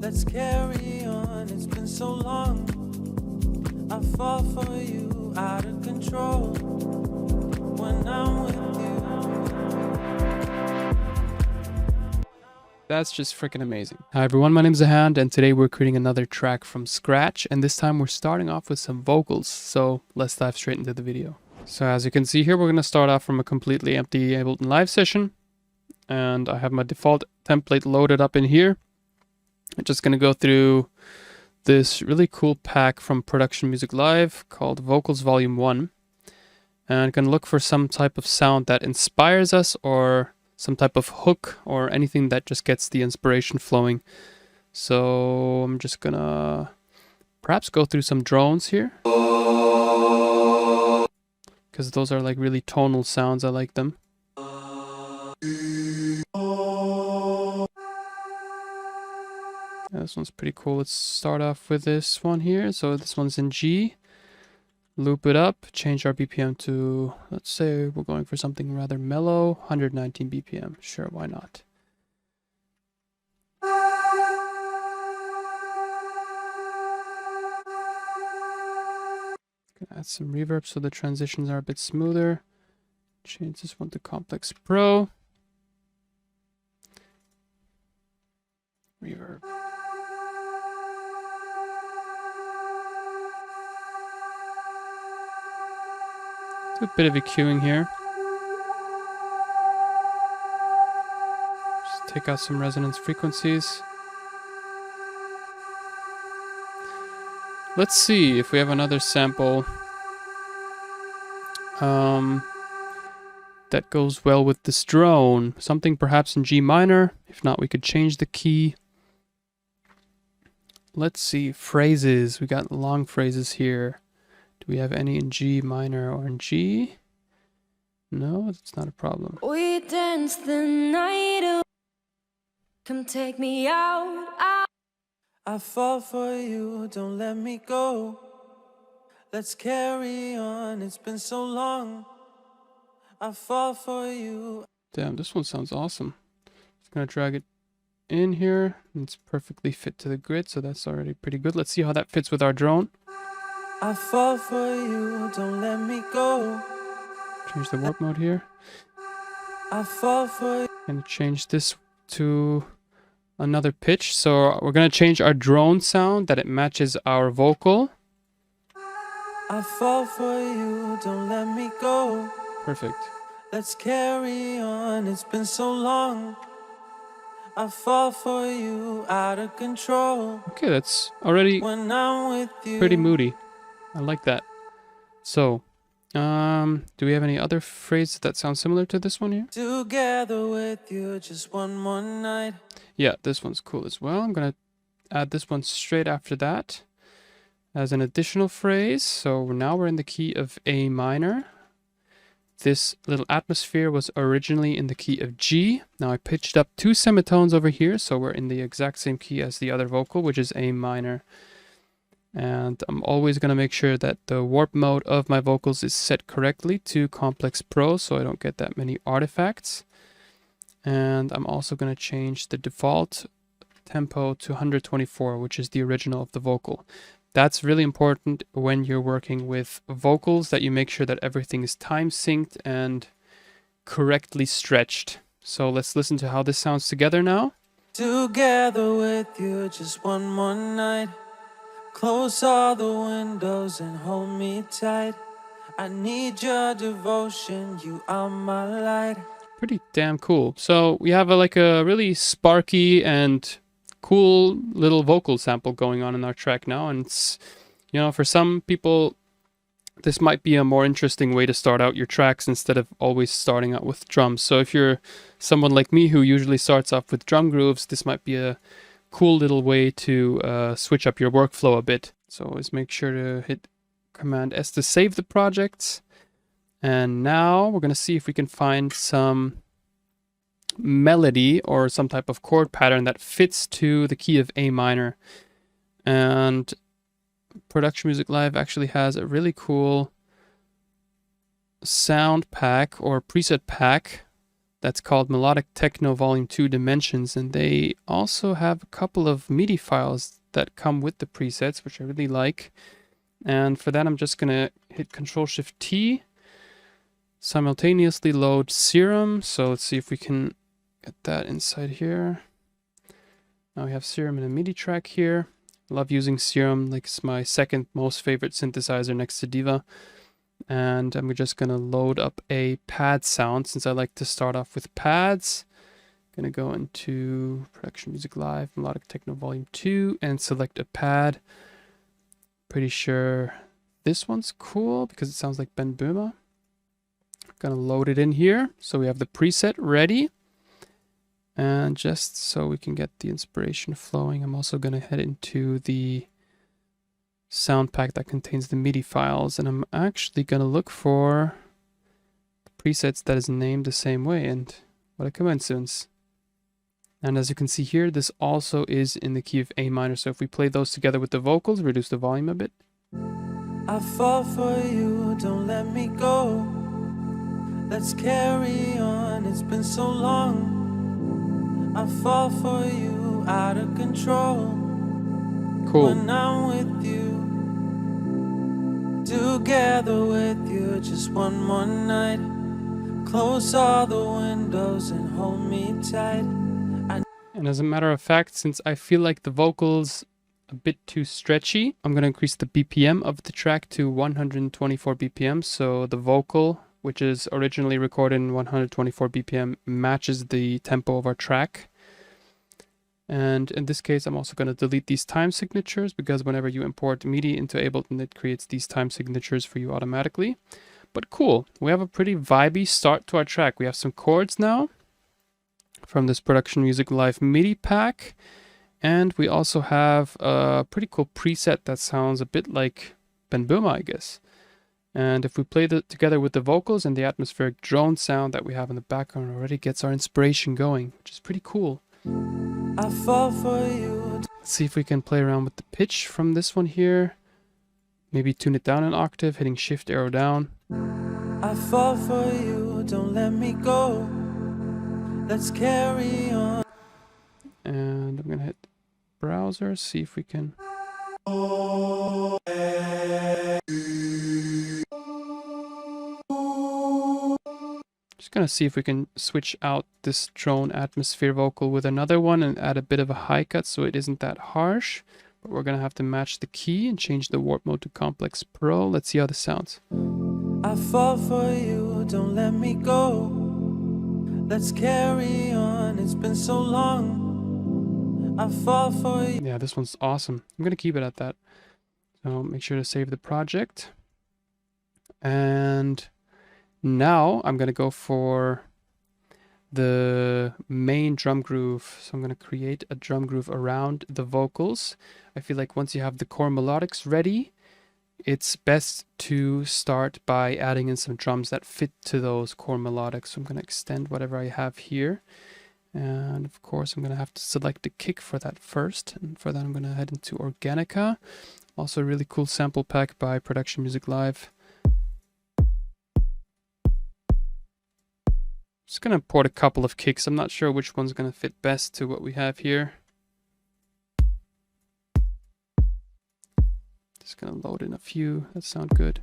Let's carry on, it's been so long. I fall for you, out of control. When I'm with you. That's just freaking amazing. Hi everyone, my name is Ahand, and today we're creating another track from scratch, and this time we're starting off with some vocals, so let's dive straight into the video. So as you can see here, we're going to start off from a completely empty Ableton Live session, and I have my default template loaded up in here. I'm just going to go through this really cool pack from Production Music Live called Vocals Volume 1, and going to look for some type of sound that inspires us, or some type of hook, or anything that just gets the inspiration flowing. So I'm just gonna perhaps go through some drones here, because those are like really tonal sounds. I like them. Yeah, this one's pretty cool. Let's start off with this one here. So this one's in G. Loop it up, change our BPM to, let's say we're going for something rather mellow, 119 BPM. Sure, why not? Gonna add some reverb so the transitions are a bit smoother. Change this one to Complex Pro. Reverb. Do a bit of EQing here. Just take out some resonance frequencies. Let's see if we have another sample that goes well with this drone. Something perhaps in G minor. If not, we could change the key. Let's see, phrases. We got long phrases here. Do we have any in G minor or in G? No, that's not a problem. We dance the night away. Come take me out, out. I fall for you, don't let me go. Let's carry on, it's been so long. I fall for you. Damn, this one sounds awesome. Just gonna drag it in here. It's perfectly fit to the grid, so that's already pretty good. Let's see how that fits with our drone. I fall for you, don't let me go. Change the warp mode here. I fall for you. And change this to another pitch. So we're gonna change our drone sound that it matches our vocal. I fall for you, don't let me go. Perfect. Let's carry on, it's been so long. I fall for you, out of control. Okay, that's already when I'm with you. Pretty moody. I like that. So, do we have any other phrases that sound similar to this one here? Together with you, just one more night. Yeah, this one's cool as well. I'm gonna add this one straight after that as an additional phrase. So now we're in the key of A minor. This little atmosphere was originally in the key of G. Now I pitched up 2 semitones over here, so we're in the exact same key as the other vocal, which is A minor. And I'm always going to make sure that the warp mode of my vocals is set correctly to Complex Pro, so I don't get that many artifacts. And I'm also going to change the default tempo to 124, which is the original of the vocal. That's really important when you're working with vocals, that you make sure that everything is time synced and correctly stretched. So let's listen to how this sounds together now. Together with you, just one more night. Close all the windows and hold me tight. I need your devotion, you are my light. Pretty damn cool. So we have like a really sparky and cool little vocal sample going on in our track now. And it's, you know, for some people, this might be a more interesting way to start out your tracks instead of always starting out with drums. So if you're someone like me who usually starts off with drum grooves, this might be a cool little way to switch up your workflow a bit. So always make sure to hit Command S to save the projects. And now we're going to see if we can find some melody or some type of chord pattern that fits to the key of A minor. And Production Music Live actually has a really cool sound pack or preset pack that's called Melodic Techno Volume 2 Dimensions, and they also have a couple of MIDI files that come with the presets, which I really like. And for that, I'm just gonna hit Control-Shift-T, simultaneously load Serum. So let's see if we can get that inside here. Now we have Serum in a MIDI track here. I love using Serum, like it's my second most favorite synthesizer next to Diva. And I'm just gonna load up a pad sound since I like to start off with pads. Gonna go into Production Music Live, Melodic Techno Volume 2, and select a pad. Pretty sure this one's cool because it sounds like Ben Böhmer. Gonna load it in here. So we have the preset ready. And just so we can get the inspiration flowing, I'm also gonna head into the sound pack that contains the MIDI files, and I'm actually gonna look for the presets that is named the same way, and what a coincidence. And as you can see here, this also is in the key of A minor, so if we play those together with the vocals, reduce the volume a bit. I fall for you, don't let me go. Let's carry on, it's been so long. I fall for you, out of control. Cool. When I'm with you, together with you, just one more night. Close all the windows and hold me tight. And as a matter of fact, since I feel like the vocals a bit too stretchy, I'm going to increase the BPM of the track to 124 BPM. So the vocal, which is originally recorded in 124 BPM, matches the tempo of our track. And in this case, I'm also going to delete these time signatures because whenever you import MIDI into Ableton, it creates these time signatures for you automatically. But cool, we have a pretty vibey start to our track. We have some chords now from this Production Music Live MIDI pack. And we also have a pretty cool preset that sounds a bit like Ben Böhmer, I guess. And if we play that together with the vocals and the atmospheric drone sound that we have in the background, already gets our inspiration going, which is pretty cool. I fall for you. Let's see if we can play around with the pitch from this one here. Maybe tune it down an octave, hitting Shift arrow down. I fall for you, don't let me go. Let's carry on. And I'm gonna hit browser, see if we can. Just gonna see if we can switch out this drone atmosphere vocal with another one and add a bit of a high cut so it isn't that harsh. But we're gonna have to match the key and change the warp mode to Complex Pro. Let's see how this sounds. I fall for you, don't let me go. Let's carry on, it's been so long. I fall for you. Yeah, this one's awesome. I'm gonna keep it at that. So make sure to save the project. And now I'm gonna go for the main drum groove. So I'm gonna create a drum groove around the vocals. I feel like once you have the core melodics ready, it's best to start by adding in some drums that fit to those core melodics. So I'm gonna extend whatever I have here. And of course I'm gonna have to select a kick for that first. And for that I'm gonna head into Organica. Also a really cool sample pack by Production Music Live. Just gonna import a couple of kicks. I'm not sure which one's gonna fit best to what we have here. Just gonna load in a few that sound good.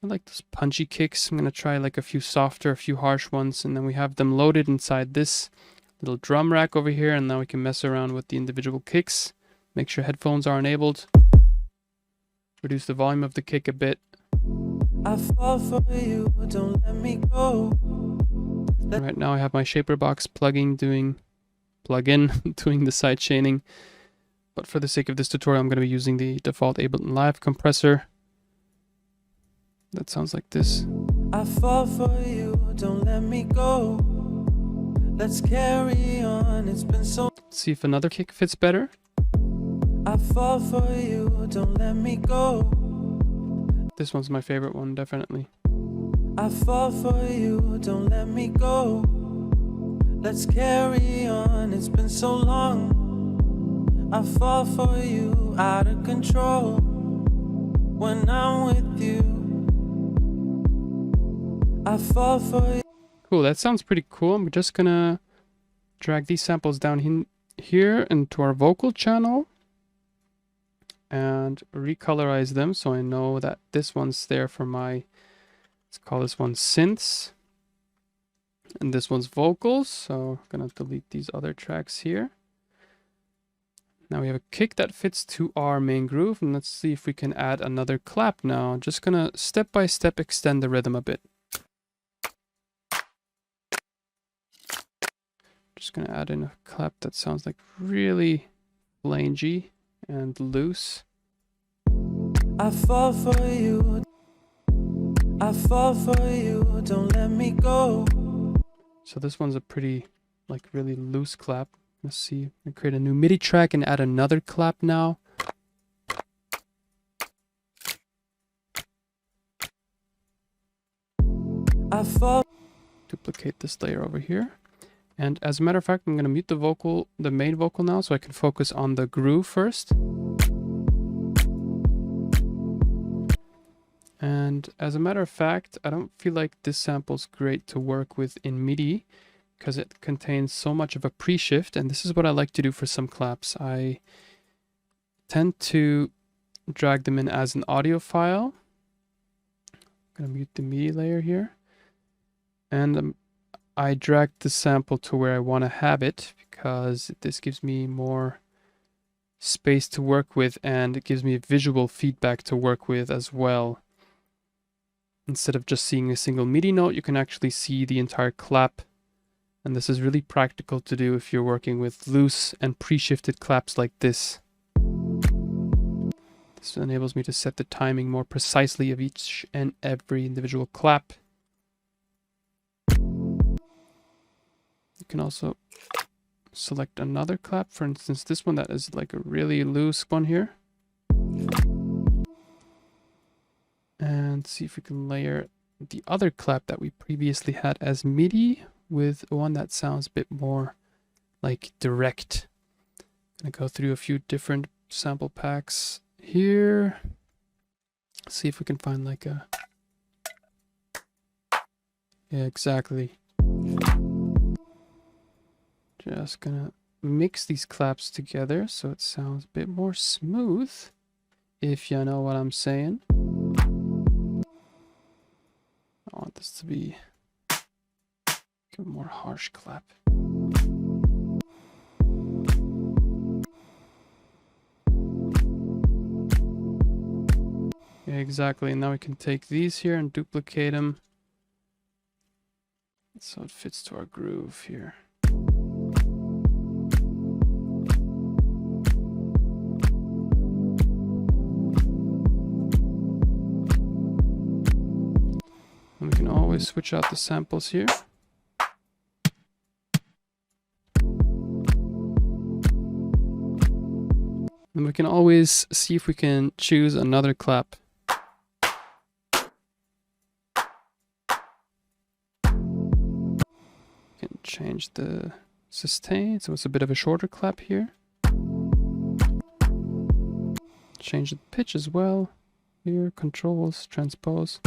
I like those punchy kicks. I'm gonna try like a few softer, a few harsh ones, and then we have them loaded inside this little drum rack over here, and now we can mess around with the individual kicks. Make sure headphones are enabled. Reduce the volume of the kick a bit. I fall for you, don't let me go. Right now I have my shaper box plugin doing the side chaining. But for the sake of this tutorial, I'm going to be using the default Ableton Live compressor. That sounds like this. I fall for you, don't let me go. Let's carry on, it's been so. Let's see if another kick fits better. I fall for you, don't let me go. This one's my favorite one, definitely. I fall for you, don't let me go. Let's carry on, it's been so long. I fall for you, out of control. When I'm with you, I fall for you. Cool, that sounds pretty cool. I'm just gonna drag these samples down here into our vocal channel and recolorize them so I know that this one's there for my, let's call this one synths, and this one's vocals. So I'm gonna delete these other tracks here. Now we have a kick that fits to our main groove, and let's see if we can add another clap now. Just gonna step by step extend the rhythm a bit. Just gonna add in a clap that sounds like really flangy and loose. I fall for you. I fall for you. Don't let me go. So this one's a pretty, like, really loose clap. Let's see. I create a new MIDI track and add another clap now. I fall. Duplicate this layer over here. And as a matter of fact, I'm going to mute the main vocal now so I can focus on the groove first. And as a matter of fact, I don't feel like this sample's great to work with in MIDI because it contains so much of a pre-shift, and this is what I like to do for some claps. I tend to drag them in as an audio file. I'm going to mute the MIDI layer here. And I drag the sample to where I want to have it because this gives me more space to work with, and it gives me visual feedback to work with as well. Instead of just seeing a single MIDI note, you can actually see the entire clap. And this is really practical to do if you're working with loose and pre-shifted claps like this. This enables me to set the timing more precisely of each and every individual clap. You can also select another clap, for instance this one that is like a really loose one here. And see if we can layer the other clap that we previously had as MIDI with one that sounds a bit more like direct. I'm gonna go through a few different sample packs here. See if we can find like a... Yeah, exactly. Just gonna mix these claps together so it sounds a bit more smooth, if you know what I'm saying. I want this to be a more harsh clap. Yeah, exactly. And now we can take these here and duplicate them so it fits to our groove here. And we can always switch out the samples here. And we can always see if we can choose another clap. We can change the sustain, so it's a bit of a shorter clap here. Change the pitch as well. Here, controls, transpose.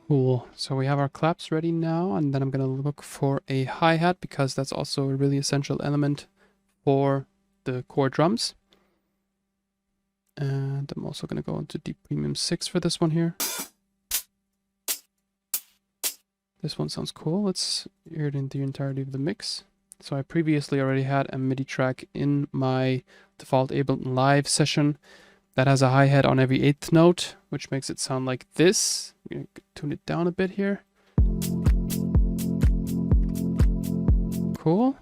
Cool, so we have our claps ready now, and then I'm going to look for a hi-hat because that's also a really essential element for the core drums. And I'm also going to go into Deep Premium 6 for this one here. This one sounds cool. Let's hear it in the entirety of the mix. So I previously already had a MIDI track in my default Ableton Live session that has a hi-hat on every 8th note, which makes it sound like this. I'm going to tune it down a bit here. Cool.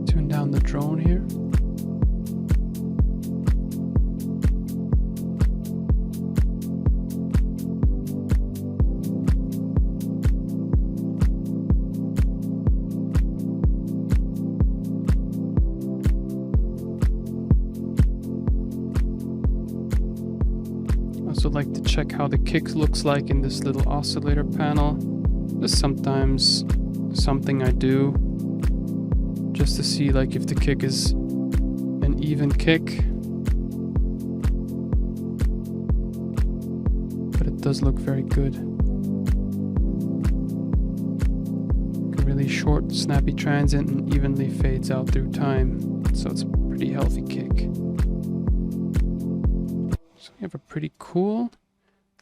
Tune down the drone here. I also like to check how the kick looks like in this little oscillator panel. This is sometimes something I do just to see like if the kick is an even kick. But it does look very good. Like a really short, snappy transient and evenly fades out through time. So it's a pretty healthy kick. We have a pretty cool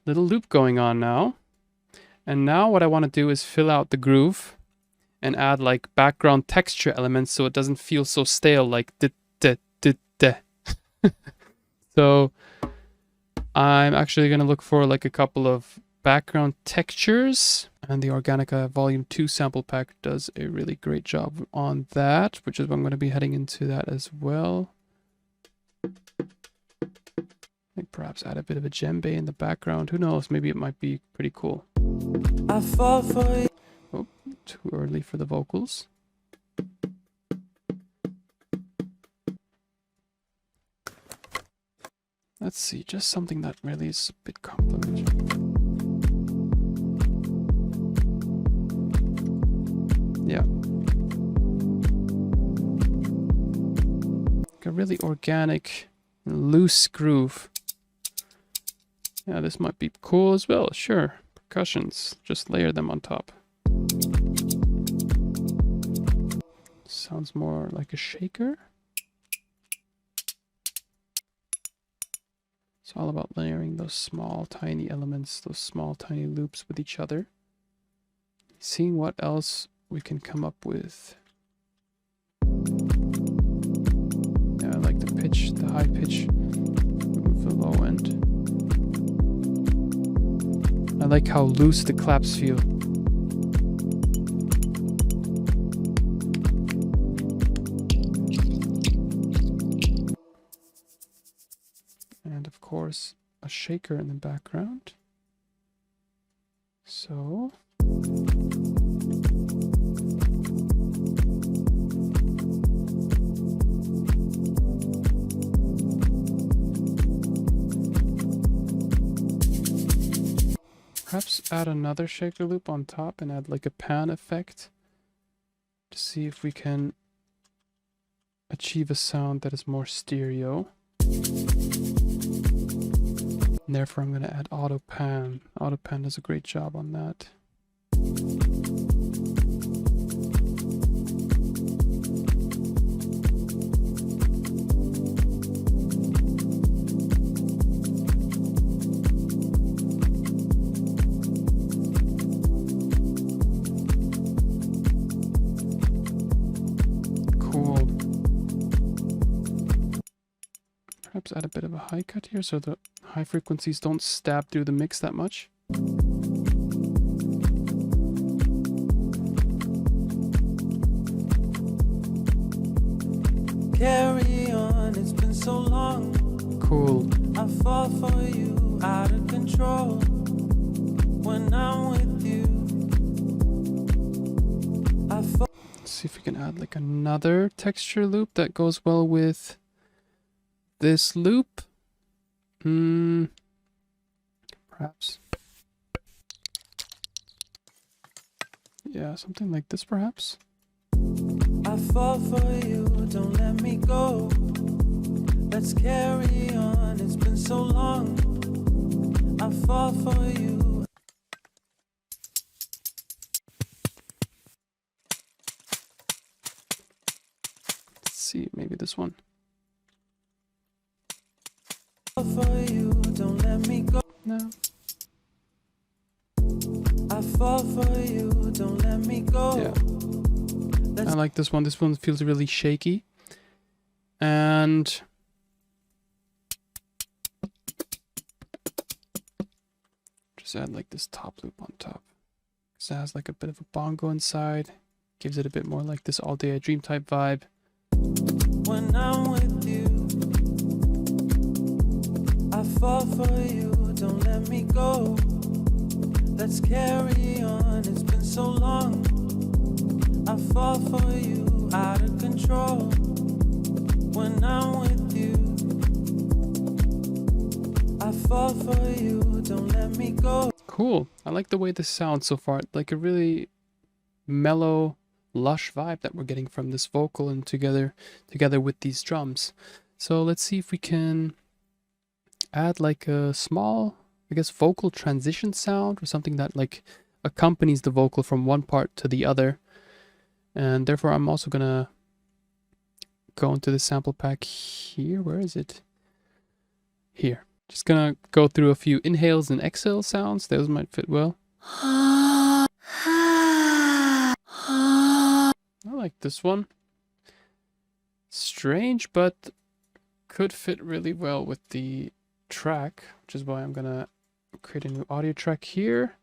little loop going on now. And now what I want to do is fill out the groove and add like background texture elements so it doesn't feel so stale, like So I'm actually going to look for like a couple of background textures, and the Organica Volume 2 sample pack does a really great job on that, which is what I'm going to be heading into that as well. Like perhaps add a bit of a djembe in the background. Who knows? Maybe it might be pretty cool. I fall for you. Oh, too early for the vocals. Let's see, just something that really is a bit complimentary. Yeah. Like a really organic, loose groove. Yeah, this might be cool as well, sure. Percussions, just layer them on top. Sounds more like a shaker. It's all about layering those small, tiny elements, those small, tiny loops with each other. Seeing what else we can come up with. Yeah, I like the pitch, the high pitch, move the low end. I like how loose the claps feel. And of course, a shaker in the background. So perhaps add another shaker loop on top and add like a pan effect to see if we can achieve a sound that is more stereo. And therefore I'm going to add auto pan. Auto pan does a great job on that. Perhaps add a bit of a high cut here so the high frequencies don't stab through the mix that much. Carry on, it's been so long. Cool. I fall for you, out of control. When I'm with you, I fall. Let's see if we can add like another texture loop that goes well with this loop. Perhaps. Yeah, something like this perhaps. I fall for you, don't let me go. Let's carry on. It's been so long. I fall for you. Let's see, maybe this one. I fall for you. Don't let me go. No. I fall for you. Don't let me go. Yeah. I like this one. This one feels really shaky. And just add like this top loop on top. Because it has like a bit of a bongo inside. Gives it a bit more like this All Day I Dream type vibe. When I'm with you, I fall for you. Don't let me go. Let's carry on. It's been so long. I fall for you. Out of control. When I'm with you, I fall for you. Don't let me go. Cool. I like the way this sounds so far. Like a really mellow, lush vibe that we're getting from this vocal and together with these drums. So let's see if we can add like a small, I guess, vocal transition sound or something that like accompanies the vocal from one part to the other. And therefore I'm also gonna go into the sample pack here. Where is it? Here. Just gonna go through a few inhales and exhale sounds. Those might fit well. I like this one. Strange, but could fit really well with the track, which is why I'm gonna create a new audio track here.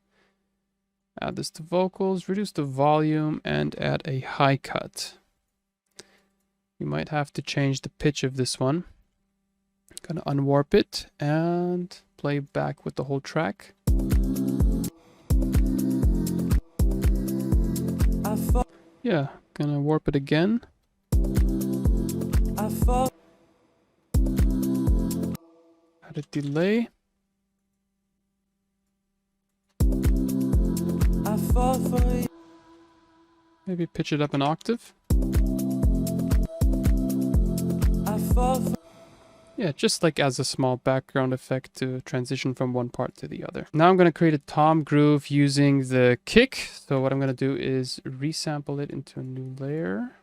Add this to vocals, reduce the volume, and add a high cut. You might have to change the pitch of this one. Gonna unwarp it and play back with the whole track. Yeah, gonna warp it again. Add a delay. Maybe pitch it up an octave. Yeah, just like as a small background effect to transition from one part to the other. Now I'm going to create a tom groove using the kick. So what I'm going to do is resample it into a new layer.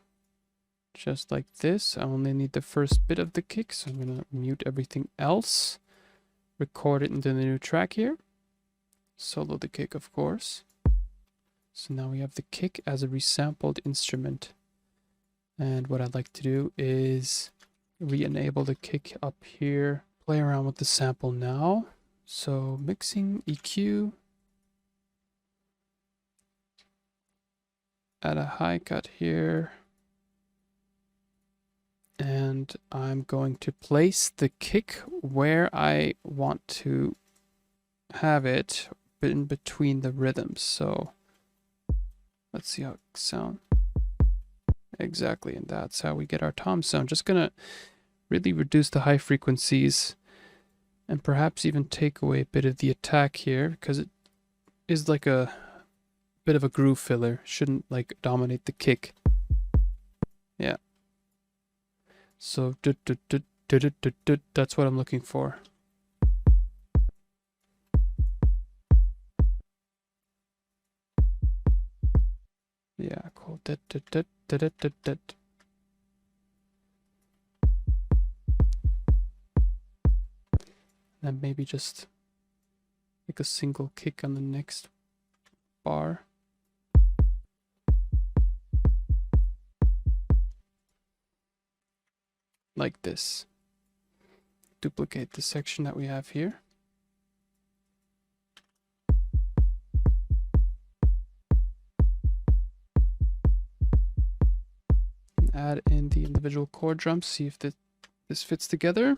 Just like this. I only need the first bit of the kick, so I'm going to mute everything else. Record it into the new track here. Solo the kick, of course. So now we have the kick as a resampled instrument. And what I'd like to do is re-enable the kick up here. Play around with the sample now. So mixing, EQ. Add a high cut here. And I'm going to place the kick where I want to have it in between the rhythms. So let's see how it sounds. Exactly, and that's how we get our tom sound. Just gonna really reduce the high frequencies and perhaps even take away a bit of the attack here, because it is like a bit of a groove filler. Shouldn't like dominate the kick. Yeah. So that's what I'm looking for. Yeah, cool. And maybe just like a single kick on the next bar. Like this. Duplicate the section that we have here. And add in the individual chord drums, see if this fits together.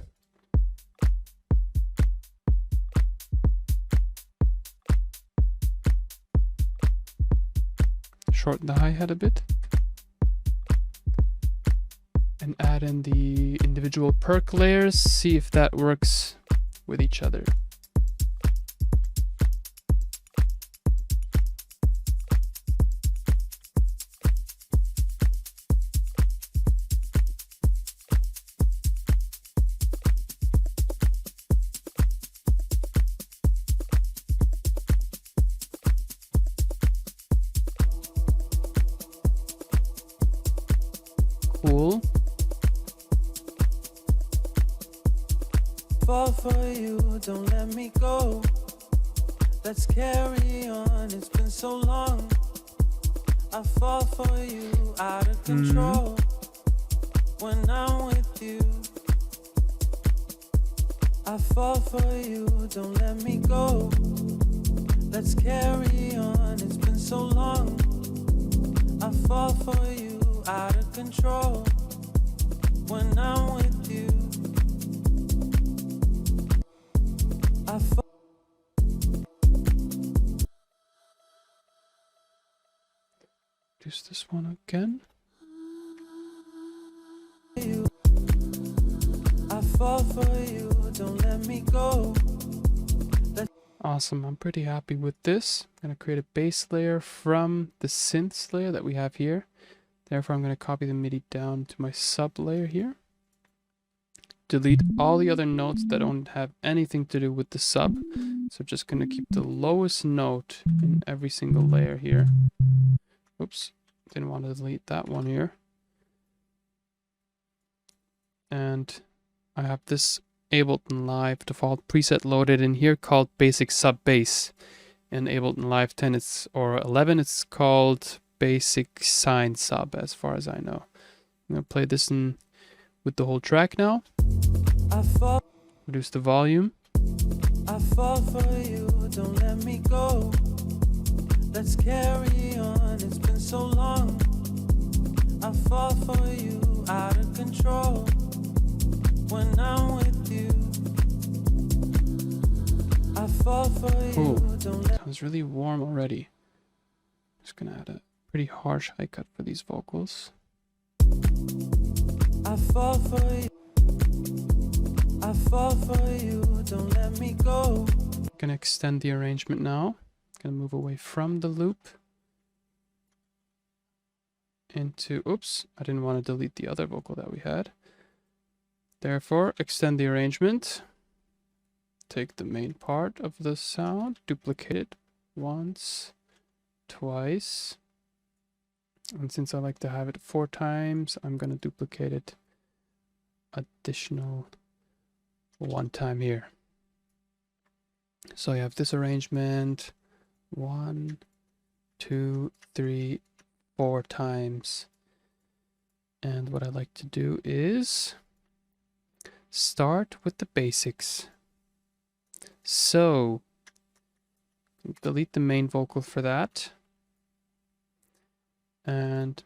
Shorten the hi-hat a bit. And add in the individual perc layers, see if that works with each other. don't let me go. Let's carry on, it's been so long. I fall for you, out of control. When I'm with you, I fall for you, don't let me go. Let's carry on, it's been so long. I fall for you, out of control. When I'm with you, I fall. Use this one again. I fall for you, don't let me go. Awesome, I'm pretty happy with this. I'm going to create a bass layer from the synths layer that we have here. Therefore, I'm going to copy the MIDI down to my sub layer here. Delete all the other notes that don't have anything to do with the sub. So just going to keep the lowest note in every single layer here. Oops, didn't want to delete that one here. And I have this Ableton Live default preset loaded in here called basic sub bass. In Ableton Live 10 or 11 it's called basic sine sub, as far as I know. I'm gonna play this in with the whole track now. Reduce the volume. I fall for you, don't let me go. Let's carry on, it's been so long. I fall for you, out of control. When I'm with you, I fall for you. Ooh, sounds really warm already. Just gonna add a pretty harsh high cut for these vocals. I fall for you. I fall for you, don't let me go. I'm gonna extend the arrangement now. Gonna move away from the loop into, oops, I didn't want to delete the other vocal that we had. Therefore, extend the arrangement. Take the main part of the sound, duplicate it once, twice. And since I like to have it 4 times, I'm going to duplicate it additional 1 time here. So I have this arrangement 1, 2, 3, 4 times. And what I like to do is start with the basics. So delete the main vocal for that. And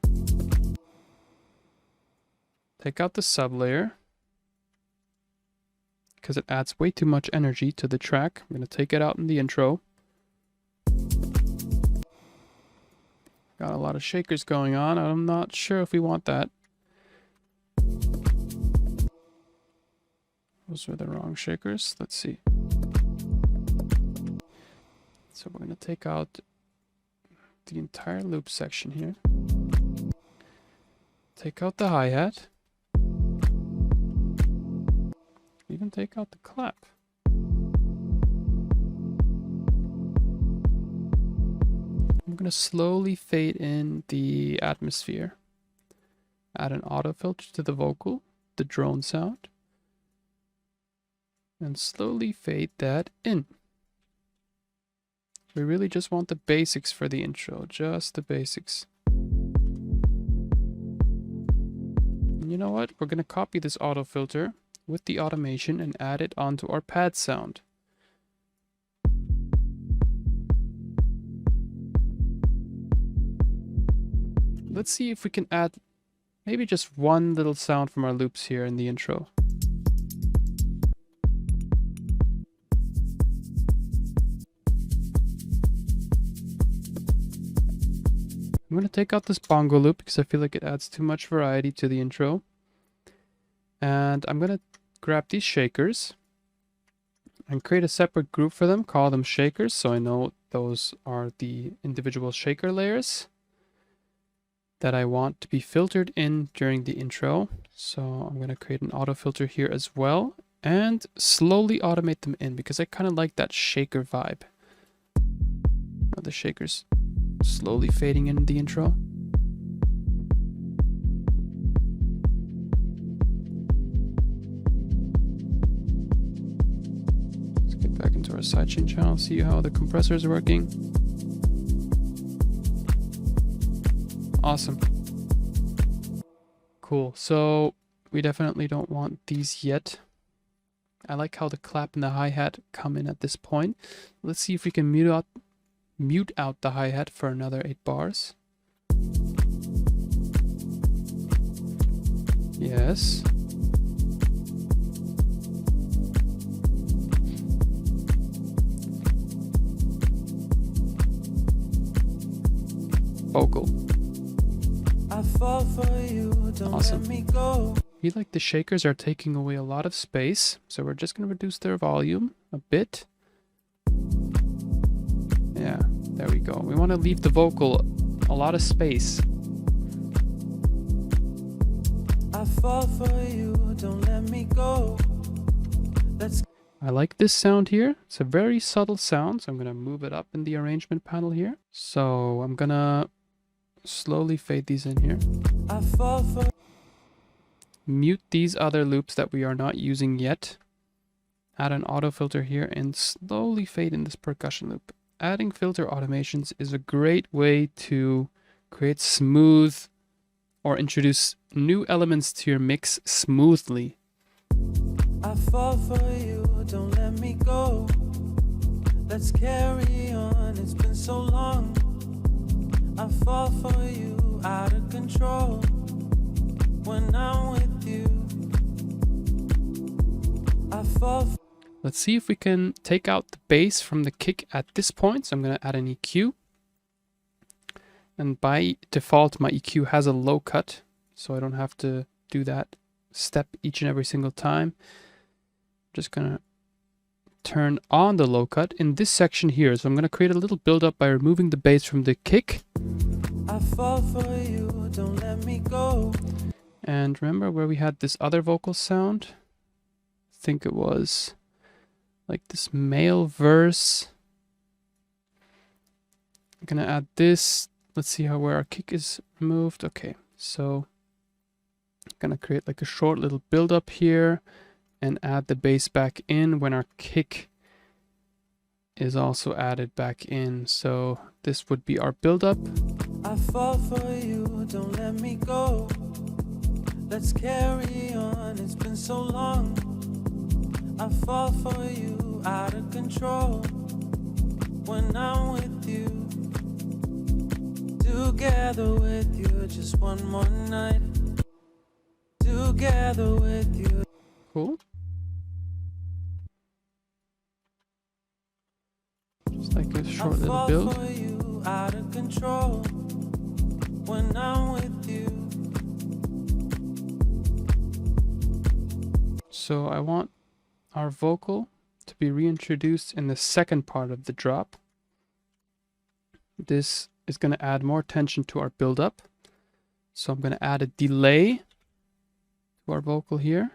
take out the sub layer because it adds way too much energy to the track. I'm going to take it out in the intro. Got a lot of shakers going on. I'm not sure if we want that. Those are the wrong shakers. Let's see. So we're going to take out the entire loop section here. Take out the hi-hat. Even take out the clap. I'm going to slowly fade in the atmosphere. Add an auto filter to the vocal, the drone sound. And slowly fade that in. We really just want the basics for the intro, just the basics. And you know what? We're going to copy this auto filter with the automation and add it onto our pad sound. Let's see if we can add maybe just one little sound from our loops here in the intro. I'm going to take out this bongo loop because I feel like it adds too much variety to the intro. And I'm going to grab these shakers and create a separate group for them, call them shakers, so I know those are the individual shaker layers that I want to be filtered in during the intro. So I'm going to create an auto filter here as well and slowly automate them in because I kind of like that shaker vibe. The shakers slowly fading in the intro. to our sidechain channel, see how the compressor is working. Awesome. Cool. So we definitely don't want these yet. I like how the clap and the hi-hat come in at this point. Let's see if we can mute out the hi-hat for another 8 bars. Yes. Vocal. I fall for you, don't Awesome. let me go. I feel like the shakers are taking away a lot of space, so we're just going to reduce their volume a bit. Yeah, there we go. We want to leave the vocal a lot of space. I fall for you, don't let me go. I like this sound here. It's a very subtle sound, so I'm going to move it up in the arrangement panel here. So I'm going to slowly fade these in here. I fall for Mute these other loops that we are not using yet. Add an auto filter here and slowly fade in this percussion loop. Adding filter automations is a great way to create smooth or introduce new elements to your mix smoothly. I fall for you, don't let me go. Let's carry on, it's been so long. I fall for you, out of control. When I'm with you, I fall. Let's see if we can take out the bass from the kick at this point. So I'm going to add an EQ. And by default, my EQ has a low cut, so I don't have to do that step each and every single time. Just going to turn on the low cut in this section here. So I'm going to create a little build up by removing the bass from the kick. I fall for you, don't let me go. And remember where we had this other vocal sound? I think it was like this male verse. I'm going to add this. Let's see where our kick is removed. Okay, so I'm going to create like a short little build up here and add the bass back in when our kick is also added back in. So this would be our build up. I fall for you, don't let me go. Let's carry on, it's been so long. I fall for you, out of control. When I'm with you, together with you, just one more night. Together with you. Cool. Just like a short little I fall build. for you, out of control. When I'm with you. So I want our vocal to be reintroduced in the second part of the drop. This is going to add more tension to our build-up. So I'm going to add a delay to our vocal here.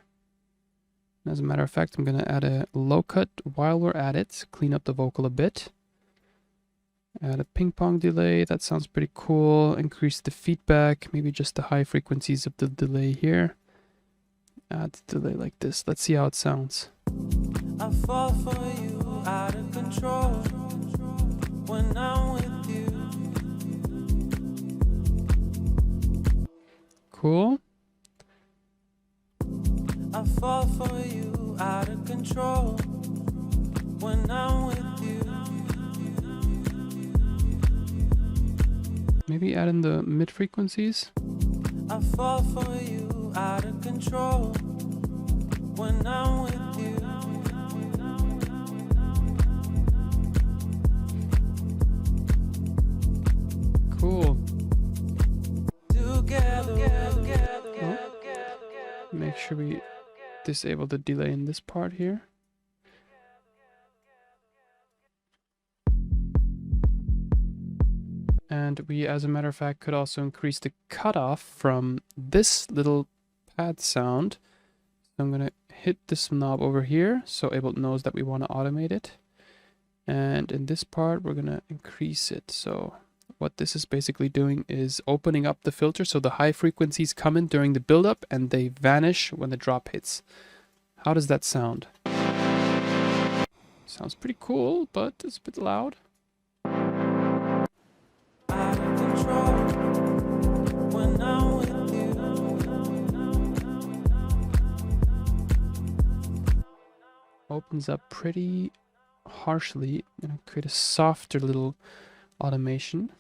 And as a matter of fact, I'm going to add a low cut while we're at it, clean up the vocal a bit. Add a ping pong delay, that sounds pretty cool. Increase the feedback, maybe just the high frequencies of the delay here. Add the delay like this. Let's see how it sounds. I fall for you, out of control. When I'm with you. Cool. I fall for you, out of control. When I'm with you. Maybe add in the mid frequencies. I fall for you, out of control. When I'm with you. Cool. Together, Make sure we disable the delay in this part here. And we, as a matter of fact, could also increase the cutoff from this little pad sound. So I'm going to hit this knob over here so Ableton knows that we want to automate it. And in this part, we're going to increase it. So what this is basically doing is opening up the filter so the high frequencies come in during the build-up and they vanish when the drop hits. How does that sound? Sounds pretty cool, but it's a bit loud. Out of control when I'm with you. Opens up pretty harshly. I'm gonna create a softer little automation.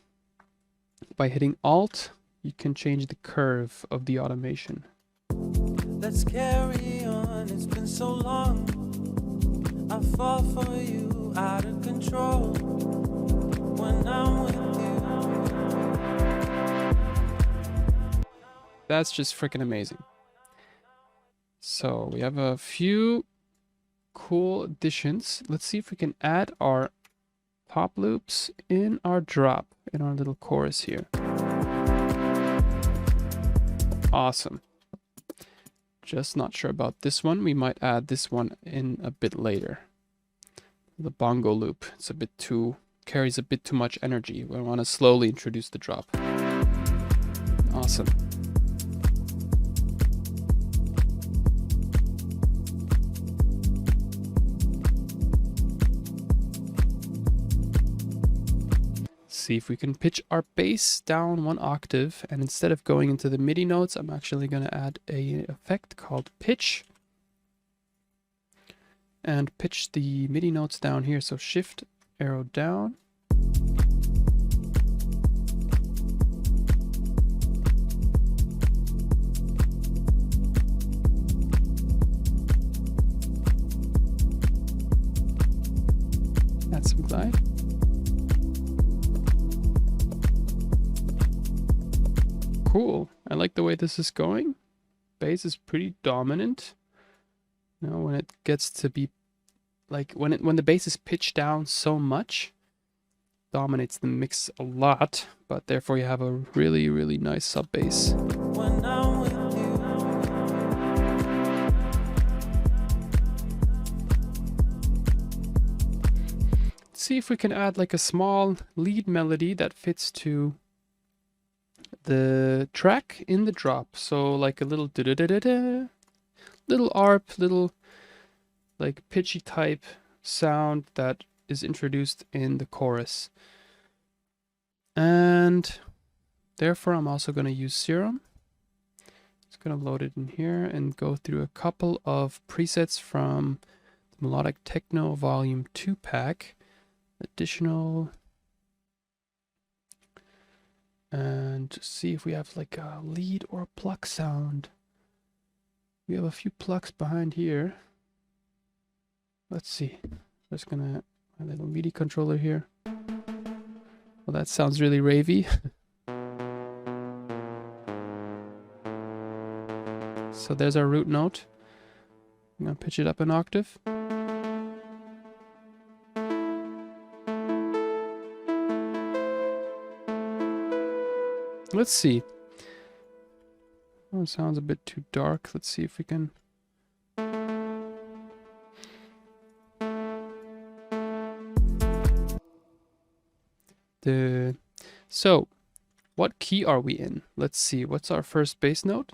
By hitting Alt, you can change the curve of the automation. Let's carry on, it's been so long. I fall for you, out of control when I'm with you. That's just freaking amazing. So we have a few cool additions. Let's see if we can add our pop loops in our drop, in our little chorus here. Awesome. Just not sure about this one. We might add this one in a bit later. The bongo loop. It's a bit too, carries a bit too much energy. We want to slowly introduce the drop. Awesome. See if we can pitch our bass down 1 octave, and instead of going into the MIDI notes, I'm actually going to add a effect called pitch, and pitch the MIDI notes down here. So shift arrow down, add some glide. Cool. I like the way this is going. Bass is pretty dominant. Now when it gets to be like when the bass is pitched down so much, dominates the mix a lot, but therefore you have a really, really nice sub bass. When I'm with Let's see if we can add like a small lead melody that fits to the track in the drop. So like a little da-da-da-da-da, little arp, little like pitchy type sound that is introduced in the chorus. And therefore I'm also going to use Serum. Just going to load it in here and go through a couple of presets from the Melodic Techno Volume 2 pack. Additional, and see if we have like a lead or a pluck sound. We have a few plucks behind here. Let's see. Just gonna my little MIDI controller here. Well, that sounds really ravey. So there's our root note. I'm gonna pitch it up an octave. Let's see. Oh, it sounds a bit too dark. Let's see if we can. So, what key are we in? Let's see. What's our first bass note?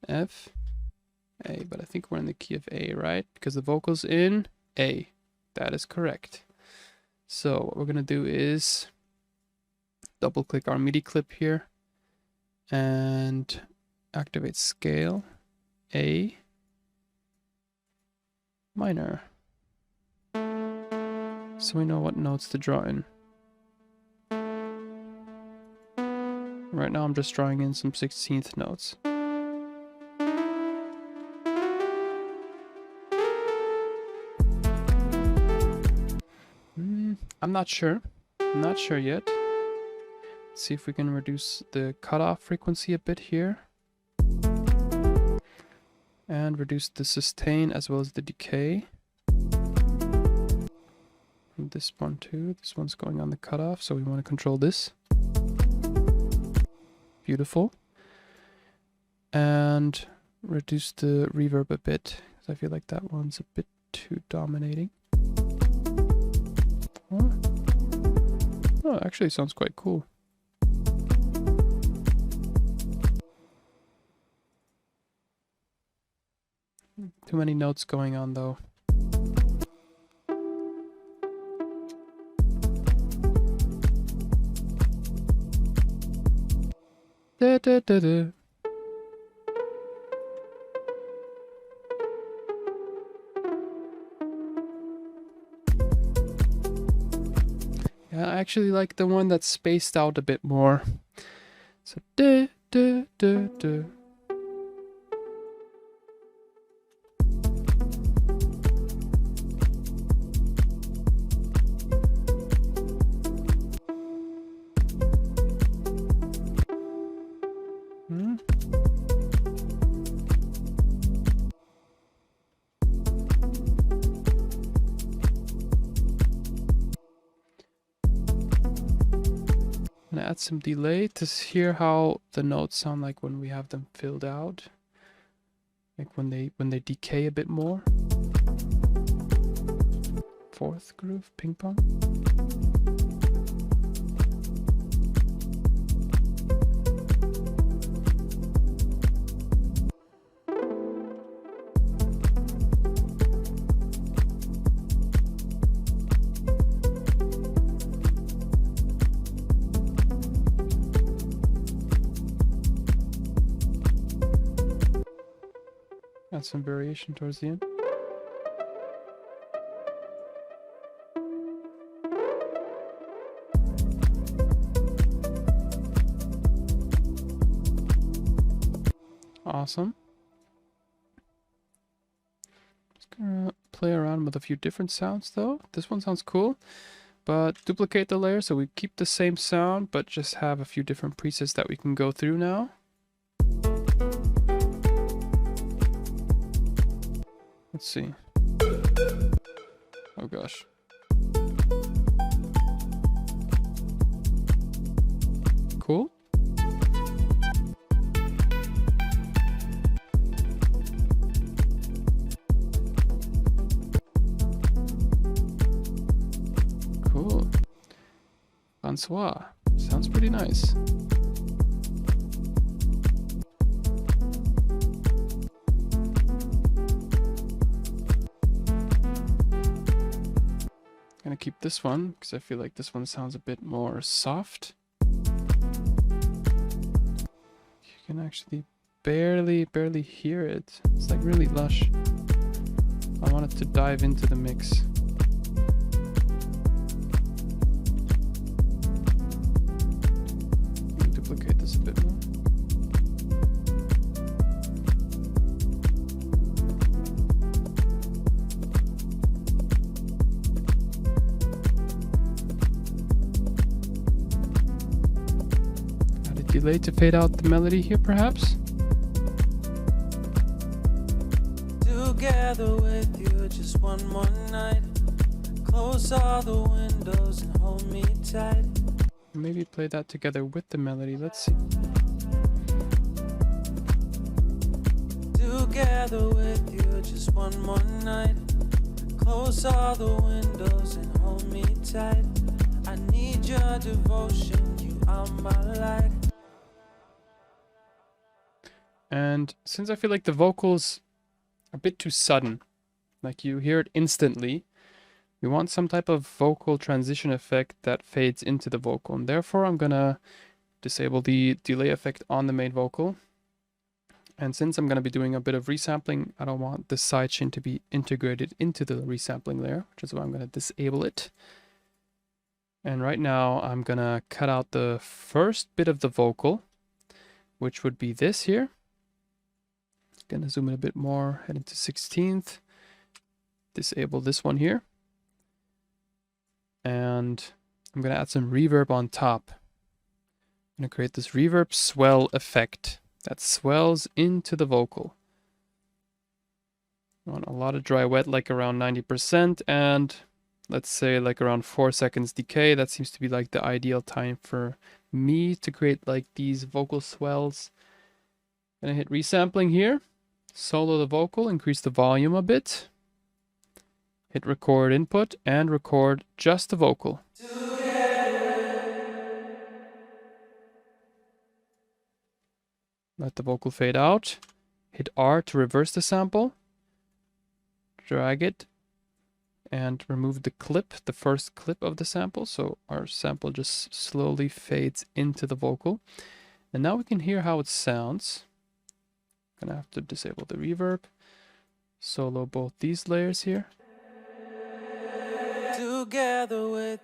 F, A. But I think we're in the key of A, right? Because the vocal's in A. That is correct. So what we're gonna do is double click our MIDI clip here and activate scale A minor. So we know what notes to draw in. Right now I'm just drawing in some 16th notes. I'm not sure. I'm not sure yet. Let's see if we can reduce the cutoff frequency a bit here. And reduce the sustain as well as the decay. And this one too. This one's going on the cutoff, so we want to control this. Beautiful. And reduce the reverb a bit, because I feel like that one's a bit too dominating. Oh, actually it sounds quite cool. Too many notes going on though. da, da, da. Yeah, I actually like the one that's spaced out a bit more. So da, da, da, da. Hmm. I'm gonna add some delay to hear how the notes sound like when we have them filled out. Like when they decay a bit more. Fourth groove, ping pong. Add some variation towards the end. Awesome. Just gonna play around with a few different sounds though. This one sounds cool, but duplicate the layer so we keep the same sound, but just have a few different presets that we can go through now. Let's see. Oh gosh. Cool. Cool. Francois. Sounds pretty nice. Gonna keep this one because I feel like this one sounds a bit more soft. You can actually barely hear it. It's like really lush. I want it to dive into the mix. Let me duplicate this a bit more. Delay to fade out the melody here, perhaps. Together with you, just one more night. Close all the windows and hold me tight. Maybe play that together with the melody. Let's see. Together with you, just one more night. Close all the windows and hold me tight. I need your devotion, you are my light. And since I feel like the vocals are a bit too sudden, like you hear it instantly, we want some type of vocal transition effect that fades into the vocal. And therefore, I'm gonna disable the delay effect on the main vocal. And since I'm gonna be doing a bit of resampling, I don't want the sidechain to be integrated into the resampling layer, which is why I'm gonna disable it. And right now, I'm gonna cut out the first bit of the vocal, which would be this here. Gonna zoom in a bit more, head into 16th, disable this one here, and I'm gonna add some reverb on top. I'm gonna create this reverb swell effect that swells into the vocal. I want a lot of dry wet, like around 90%, and let's say like around 4 seconds decay. That seems to be like the ideal time for me to create like these vocal swells. Gonna hit resampling here. Solo the vocal, increase the volume a bit. Hit record input and record just the vocal. Let the vocal fade out. Hit R to reverse the sample. Drag it and remove the clip, the first clip of the sample. So our sample just slowly fades into the vocal. And now we can hear how it sounds. Gonna have to disable the reverb. Solo both these layers here. Together with.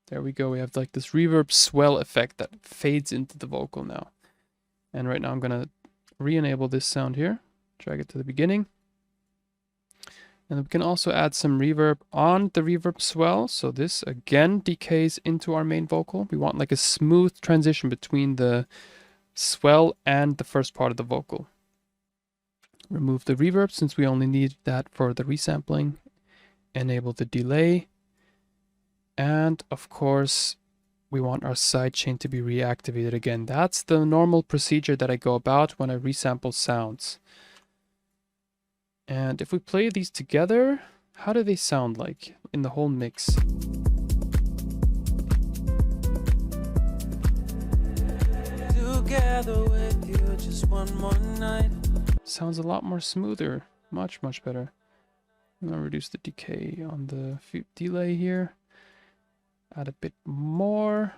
There we go. We have like this reverb swell effect that fades into the vocal now. And right now I'm gonna re-enable this sound here. Drag it to the beginning. And we can also add some reverb on the reverb swell. So this again decays into our main vocal. We want like a smooth transition between the swell and the first part of the vocal. Remove the reverb since we only need that for the resampling. Enable the delay. And of course, we want our sidechain to be reactivated again. That's the normal procedure that I go about when I resample sounds. And if we play these together, how do they sound like in the whole mix? Together with you just one more night. Sounds a lot more smoother. Much, much better. I'm gonna reduce the decay on the delay here. Add a bit more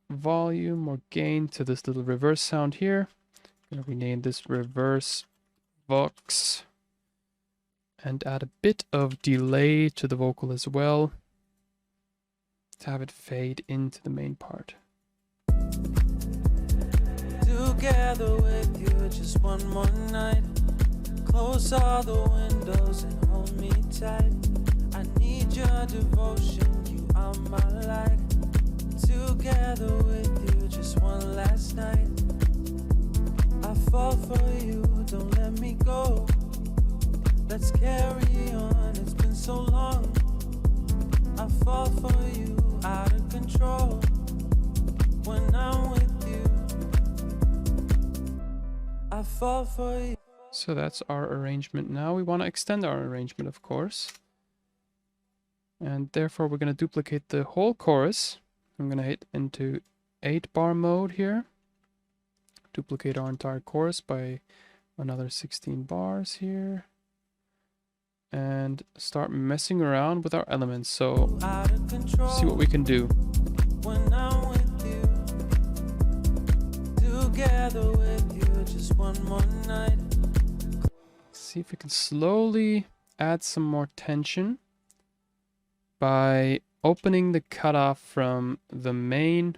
volume or gain to this little reverse sound here. I'm gonna rename this reverse vox. And add a bit of delay to the vocal as well, to have it fade into the main part. Together with you just one more night. Close all the windows and hold me tight. I need your devotion, you are my light. Together with you just one last night. I fall for you, don't let me go. Let's carry on, it's been so long. I fall for you, out of control. When I'm with you, I fall for you. So that's our arrangement now. We want to extend our arrangement, of course. And therefore we're going to duplicate the whole chorus. I'm going to hit into 8-bar mode here. Duplicate our entire chorus by another 16 bars here. And start messing around with our elements. So see what we can do. When I'm with you, together with you just one more night. See if we can slowly add some more tension by opening the cutoff from the main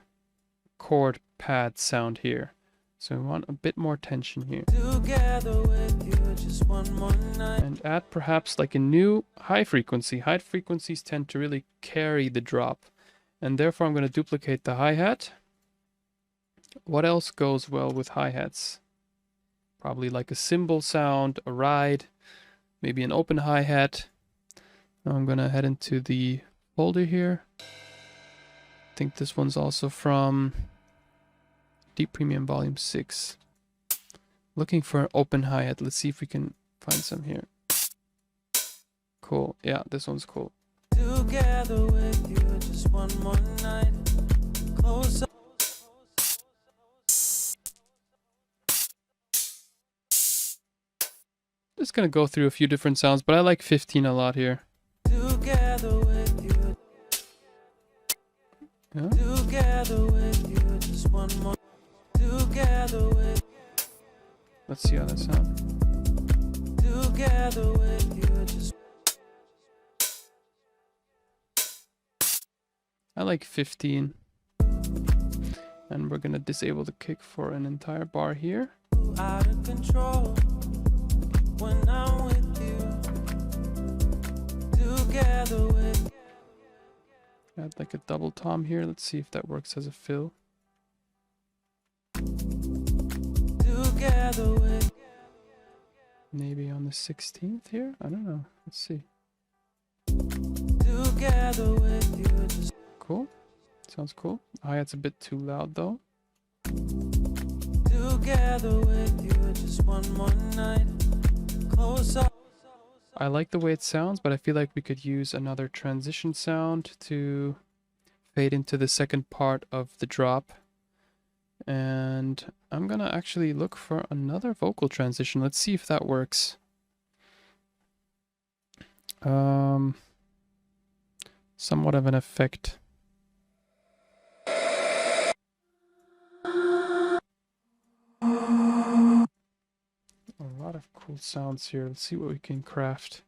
chord pad sound here. So we want a bit more tension here. Together with you just one more night. And add perhaps like a new high frequency. High frequencies tend to really carry the drop. And therefore I'm going to duplicate the hi-hat. What else goes well with hi-hats? Probably like a cymbal sound, a ride, maybe an open hi-hat. Now I'm going to head into the folder here. I think this one's also from Deep Premium Volume 6. Looking for an open hi-hat. Let's see if we can find some here. Cool. Yeah, this one's cool. Together with you just one more night. Close up. Just gonna go through a few different sounds, but I like 15 a lot here. Together with you. Yeah. Together with you just one more. Together with. Let's see how that sounds. Together with you just. I like 15. And we're gonna disable the kick for an entire bar here. Out of control. When I'm with you. Together with. Add like a double tom here. Let's see if that works as a fill. Together with. Maybe on the 16th here? I don't know. Let's see. Together with you just. Cool. Sounds cool. Hi-hat's a bit too loud though. Together with you just one more night. Close up. I like the way it sounds, but I feel like we could use another transition sound to fade into the second part of the drop. And I'm gonna actually look for another vocal transition. Let's see if that works. Somewhat of an effect. of cool sounds here. Let's see what we can craft.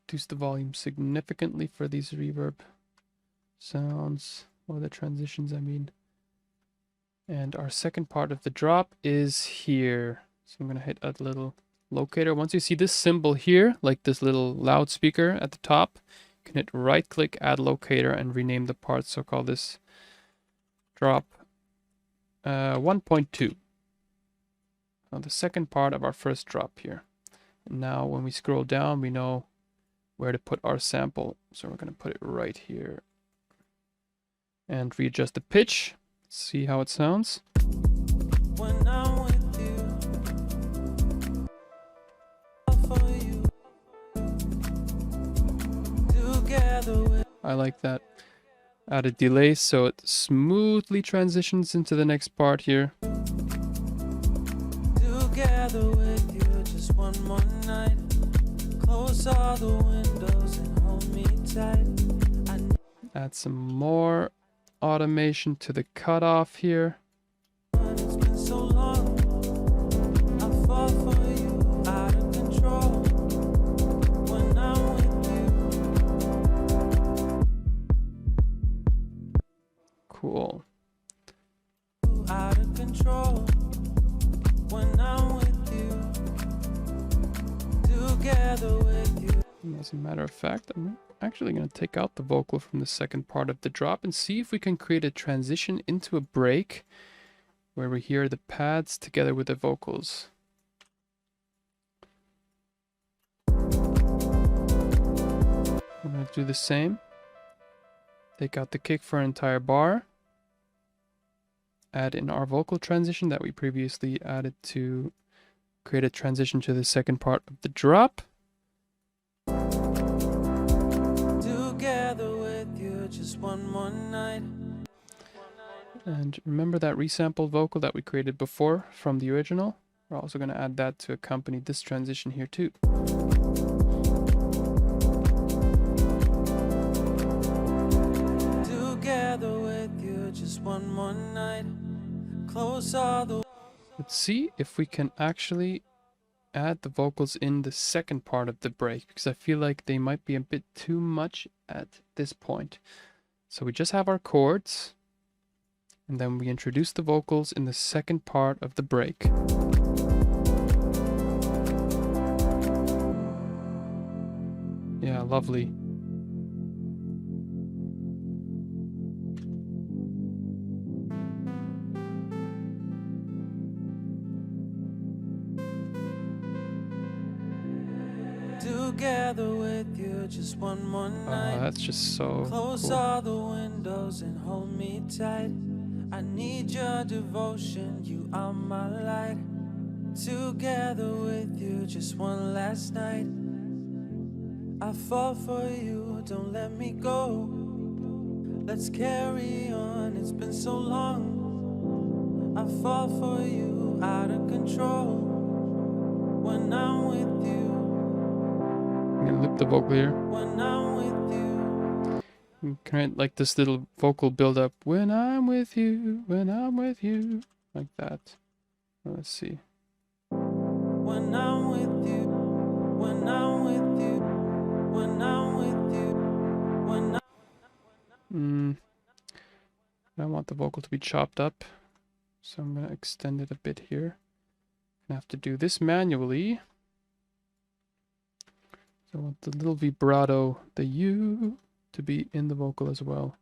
Reduce the volume significantly for these reverb sounds, or the transitions, I mean. And our second part of the drop is here. So I'm going to hit a little locator. Once you see this symbol here, like this little loudspeaker at the top, you can hit right click, add locator, and rename the part. So call this drop 1.2. Now the second part of our first drop here. And now when we scroll down, we know where to put our sample. So we're going to put it right here. And readjust the pitch. Let's see how it sounds. When I'm with you, for you, together with I like that. Add a delay so it smoothly transitions into the next part here. together with you, just one more night. Close all the windows and hold me tight. Add some more automation to the cutoff here. It's been so long. I fall for you, out of control. When I'm with you, Cool. out of control. When I'm with you, together with you. And as a matter of fact, I'm actually going to take out the vocal from the second part of the drop and see if we can create a transition into a break where we hear the pads together with the vocals. We're going to do the same. Take out the kick for an entire bar. Add in our vocal transition that we previously added to create a transition to the second part of the drop. Together with you, just one more night. And remember that resampled vocal that we created before from the original? We're also going to add that to accompany this transition here too. Together with you, just one more night. Close all the Let's see if we can actually add the vocals in the second part of the break, because I feel like they might be a bit too much at this point. So we just have our chords, and then we introduce the vocals in the second part of the break. Yeah, lovely. together with you, just one more night. That's just so Close cool. all the windows and hold me tight. I need your devotion, you are my light. Together with you, just one last night. I fall for you, don't let me go. Let's carry on, it's been so long. I fall for you, out of control. When I'm with you, I'm gonna loop the vocal here. when I'm with you, And create like this little vocal build up. When I'm with you, like that. Let's see. when I'm with you, when I'm with you, when I'm with you, when I'm I want the vocal to be chopped up, so I'm gonna extend it a bit here. I have to do this manually. So I want the little vibrato, the U, to be in the vocal as well.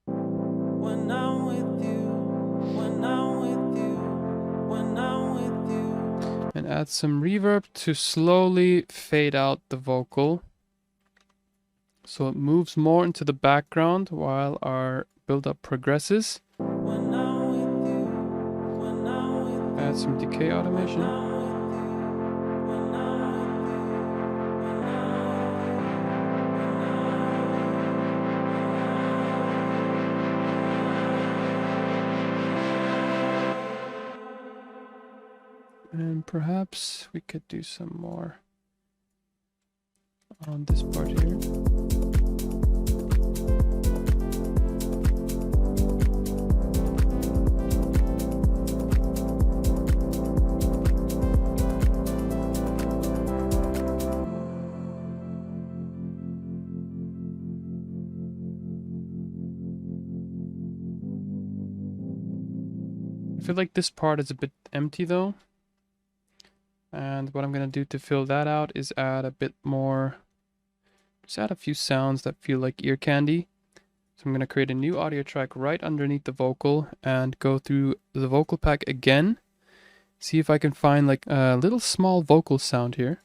when I'm with you, when I'm with you, when I'm with you. And add some reverb to slowly fade out the vocal, so it moves more into the background while our build-up progresses. When I'm with you, when I'm with you, Add some decay automation. when I'm with you, when I'm with you, when And perhaps we could do some more on this part here. feel like this part is a bit empty though. And what I'm going to do to fill that out is add a bit more, just add a few sounds that feel like ear candy. So I'm going to create a new audio track right underneath the vocal and go through the vocal pack again. See if I can find like a little small vocal sound here.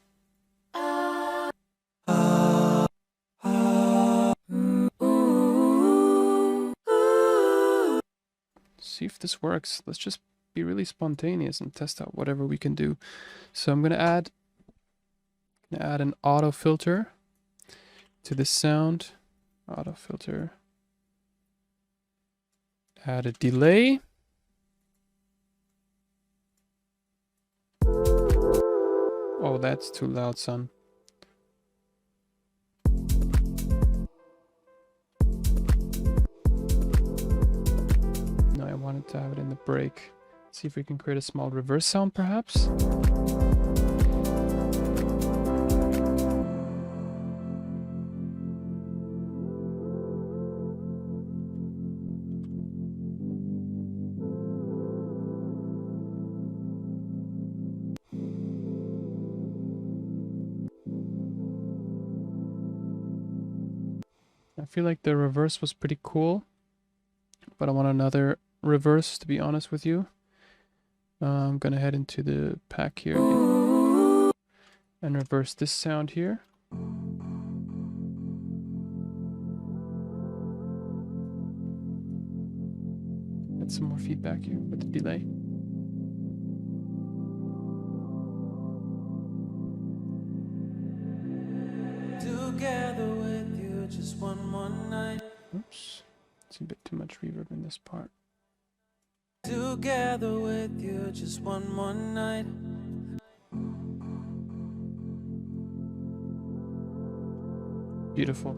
See if this works. Let's just be really spontaneous and test out whatever we can do. So I'm going to add an auto filter to this sound. Auto filter. Add a delay. Oh, that's too loud, son. No, I wanted to have it in the break. See if we can create a small reverse sound, perhaps. I feel like the reverse was pretty cool, but I want another reverse, to be honest with you. I'm gonna head into the pack here and reverse this sound here. Add some more feedback here with the delay. Together with you just one more night. Oops, it's a bit too much reverb in this part. Together with you just one more night. Beautiful.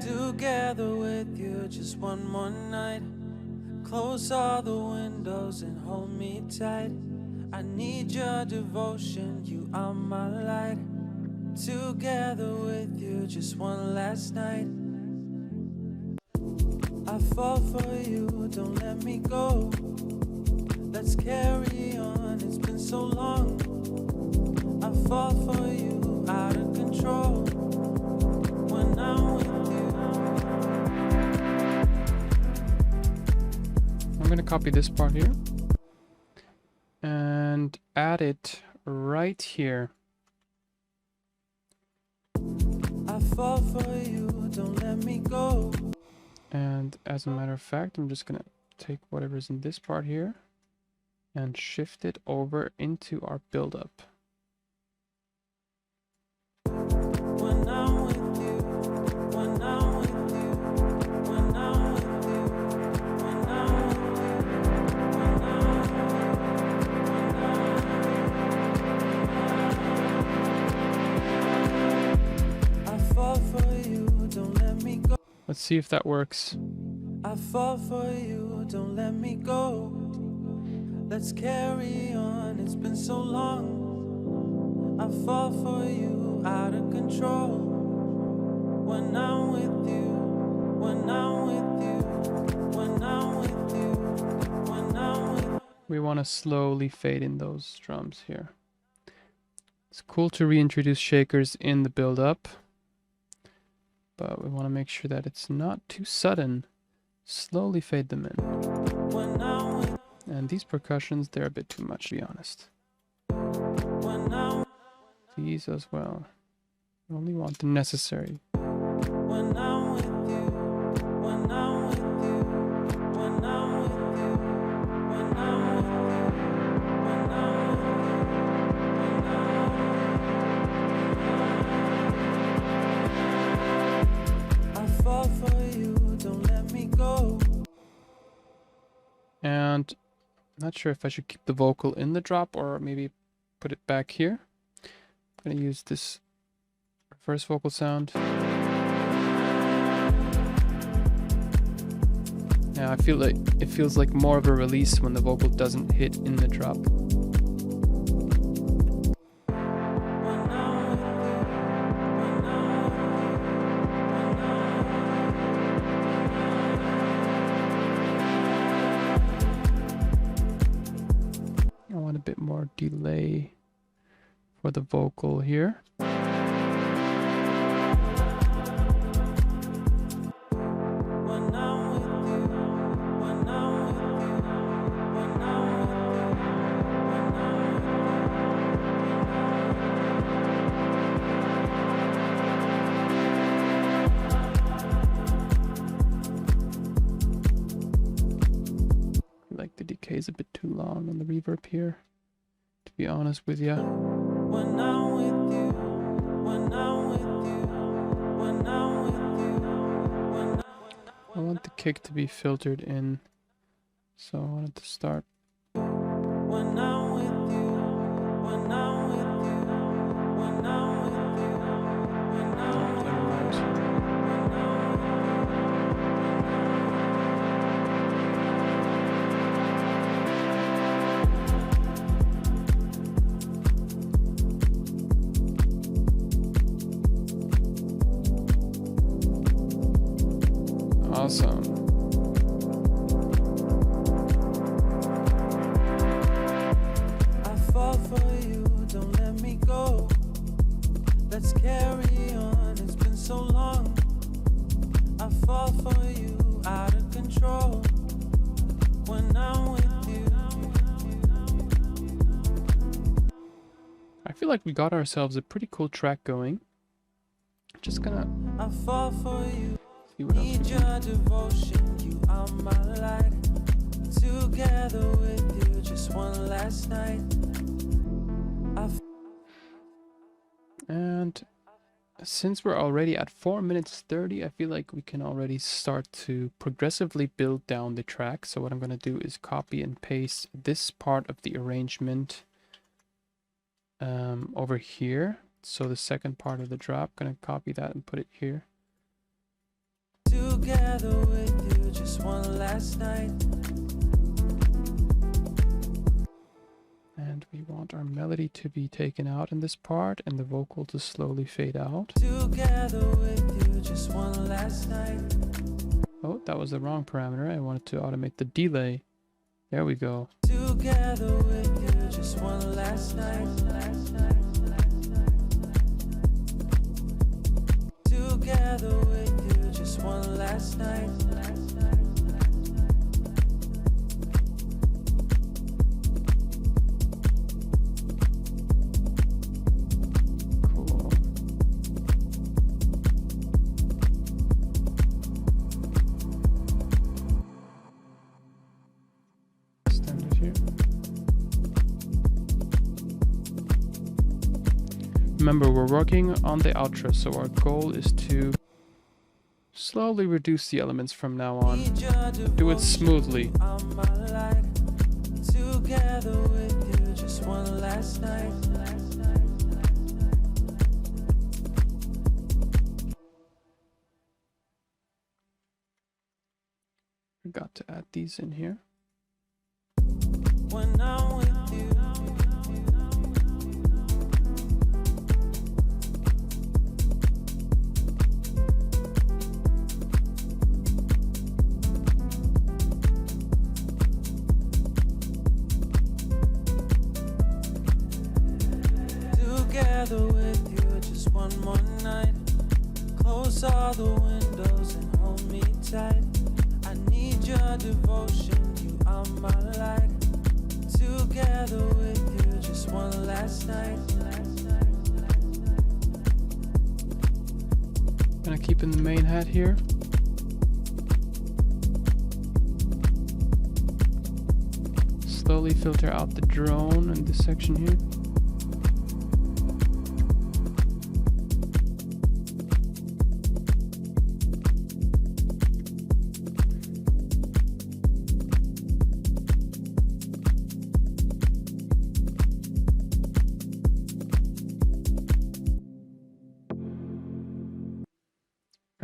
Together with you just one more night. Close all the windows and hold me tight. I need your devotion, you are my light. Together with you just one last night. I fall for you, don't let me go. Let's carry on, it's been so long. I fall for you, out of control. When I'm with you. I'm gonna copy this part here and add it right here. I fall for you, don't let me go. And as a matter of fact, I'm just gonna take whatever's in this part here and shift it over into our build-up. When I'm with you, when I'm with you, when I'm with you, when I'm with you, I fall for you, don't let me go. Let's see if that works. I fall for you, don't let me go. Let's carry on, it's been so long. I fall for you, out of control. When I'm with you, when I'm with you, when I'm with you, when I'm with you. We want to slowly fade in those drums here. It's cool to reintroduce shakers in the build-up, but we want to make sure that it's not too sudden. Slowly fade them in. When I'm with, And these percussions, they're a bit too much, to be honest. when I'm, These as well. I only want the necessary. when I'm with you, when I'm with you, when I'm with you, when I'm with you, when I'm with you, I fall for you, don't let me go. And I'm not sure if I should keep the vocal in the drop or maybe put it back here. I'm going to use this reverse vocal sound. Yeah, I feel like it feels like more of a release when the vocal doesn't hit in the drop. When I'm with bit more delay for the vocal here. The decay is a bit too long on the reverb here, to be honest with you. When I'm with you, when I'm with you, when I'm with you, when I want the kick to be filtered in, so I wanted to start. when I'm with you, when I'm with you, when I'm with you, when I'm with you. Awesome. I fall for you, don't let me go. Let's carry on, it's been so long. I fall for you, out of control. When I'm with you. I feel like we got ourselves a pretty cool track going. Just gonna I fall for you. see what else we Need can. your devotion, you are my light. Together with you, just one last night. And since we're already at 4 minutes 30, I feel like we can already start to progressively build down the track. So what I'm going to do is copy and paste this part of the arrangement over here. So the second part of the drop, going to copy that and put it here. Together with you, just one last night. And we want our melody to be taken out in this part and the vocal to slowly fade out. Together with you, just one last night. Oh, that was the wrong parameter. I wanted to automate the delay. There we go. Together with you, just one last night. Together with you, just one last night. Cool. Extend it here. Remember, we're working on the outro, so our goal is to slowly reduce the elements from now on. Do it smoothly. Together with you, just one last night. Forgot to add these in here. When I'm with you. Together with you, just one more night. Close all the windows and hold me tight. I need your devotion, you are my light. Together with you, just one last night. Gonna keep in the main hat here. Slowly filter out the drone in this section here.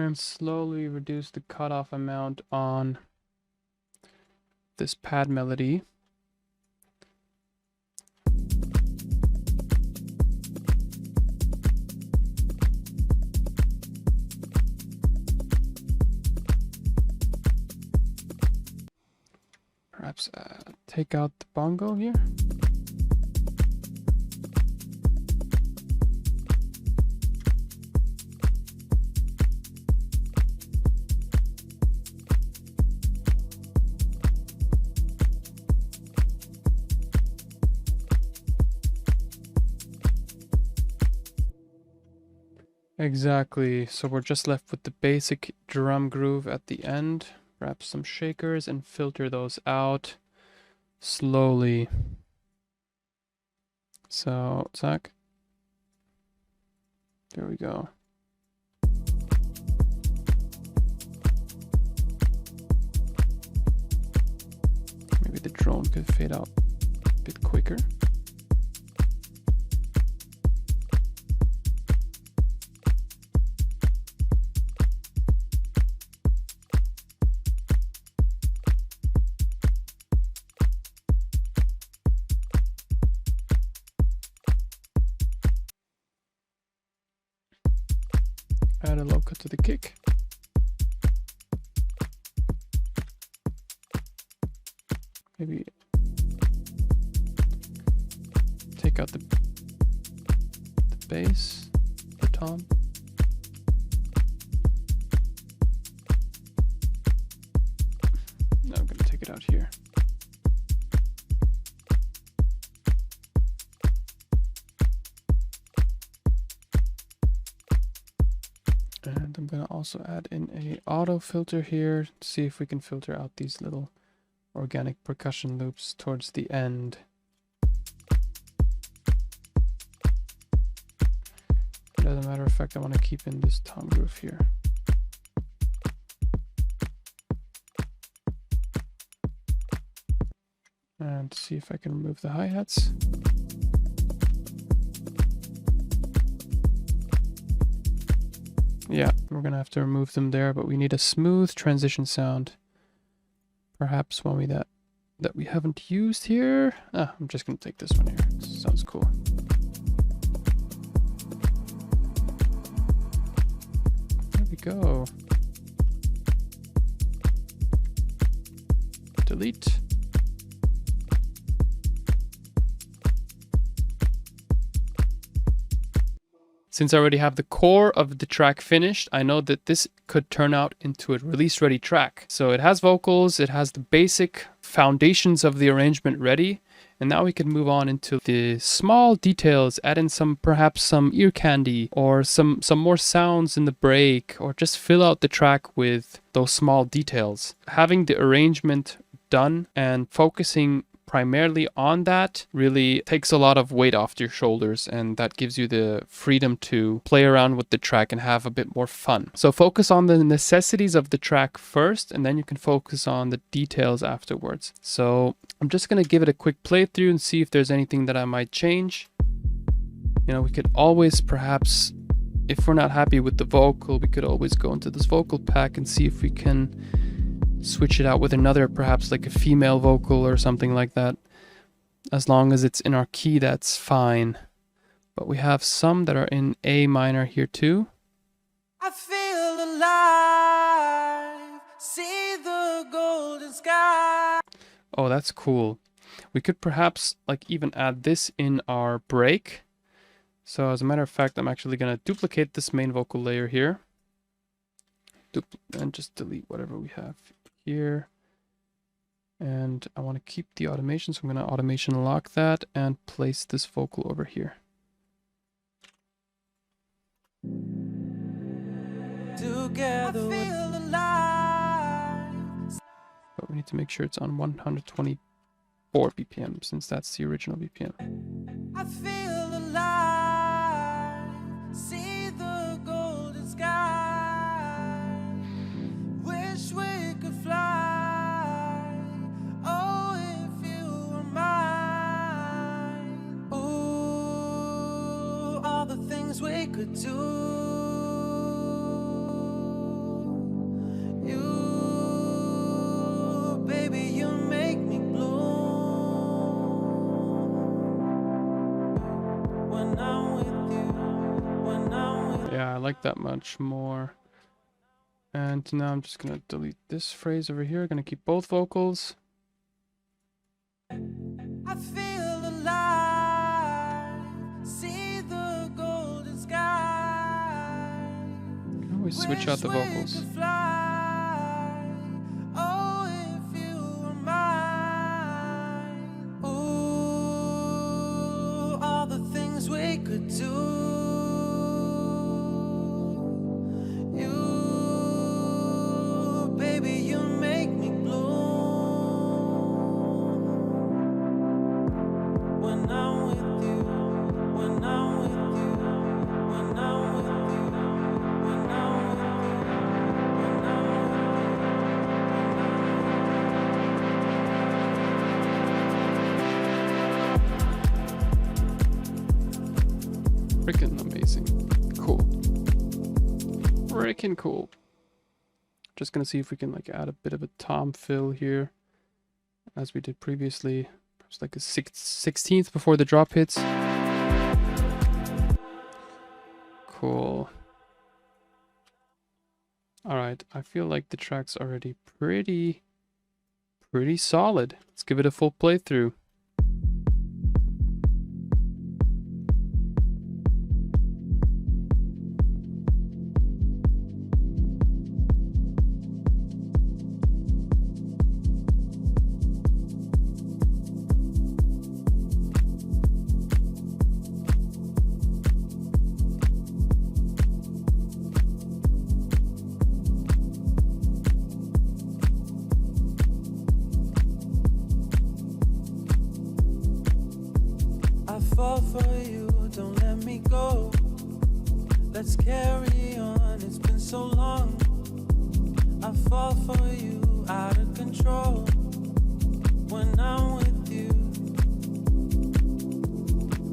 And slowly reduce the cutoff amount on this pad melody. Perhaps take out the bongo here. Exactly. So we're just left with the basic drum groove at the end. Wrap some shakers and filter those out slowly. So, Zach. There we go. Maybe the drone could fade out a bit quicker. Add a low cut to the kick. Maybe take out the bass, the tom. Now I'm going to take it out here. And I'm going to also add in a auto filter here, see if we can filter out these little organic percussion loops towards the end. But as a matter of fact, I want to keep in this tom groove here. And see if I can remove the hi-hats. Yeah, we're gonna have to remove them there, but we need a smooth transition sound. Perhaps one that we haven't used here. I'm just gonna take this one here. This sounds cool. There we go. Delete. Since I already have the core of the track finished, I know that this could turn out into a release-ready track. So it has vocals, it has the basic foundations of the arrangement ready, and now we can move on into the small details, add in perhaps some ear candy, or some more sounds in the break, or just fill out the track with those small details. Having the arrangement done and focusing primarily on that really takes a lot of weight off your shoulders, and that gives you the freedom to play around with the track and have a bit more fun. So focus on the necessities of the track first, and then you can focus on the details afterwards. So I'm just going to give it a quick playthrough and see if there's anything that I might change. You know, we could always perhaps, if we're not happy with the vocal, we could always go into this vocal pack and see if we can switch it out with another, perhaps like a female vocal or something like that. As long as it's in our key, that's fine. But we have some that are in A minor here too. I feel alive, see the golden sky. Oh, that's cool. We could perhaps like even add this in our break. So as a matter of fact, I'm actually going to duplicate this main vocal layer here. And just delete whatever we have here. And I want to keep the automation, so I'm going to automation lock that and place this vocal over here. Together I feel alive. But we need to make sure it's on 124 BPM, since that's the original BPM. I feel alive, see the golden sky. Wish we could fly. Oh, if you were mine. Ooh, all the things we could do. You, baby, you make me bloom. When I'm with you, when I'm with you. Yeah, I like that much more. And now I'm just gonna delete this phrase over here. Gonna keep both vocals. I feel alive, see the golden sky. You can always switch out the vocals. Oh, if you were mine. Ooh, all the things we could do. Freaking amazing. Cool. Freaking cool. Just gonna see if we can like add a bit of a tom fill here, as we did previously. Perhaps like a 16th before the drop hits. Cool. Alright, I feel like the track's already pretty solid. Let's give it a full playthrough. Fall for you, don't let me go. Let's carry on, it's been so long. I fall for you, out of control. When I'm with you,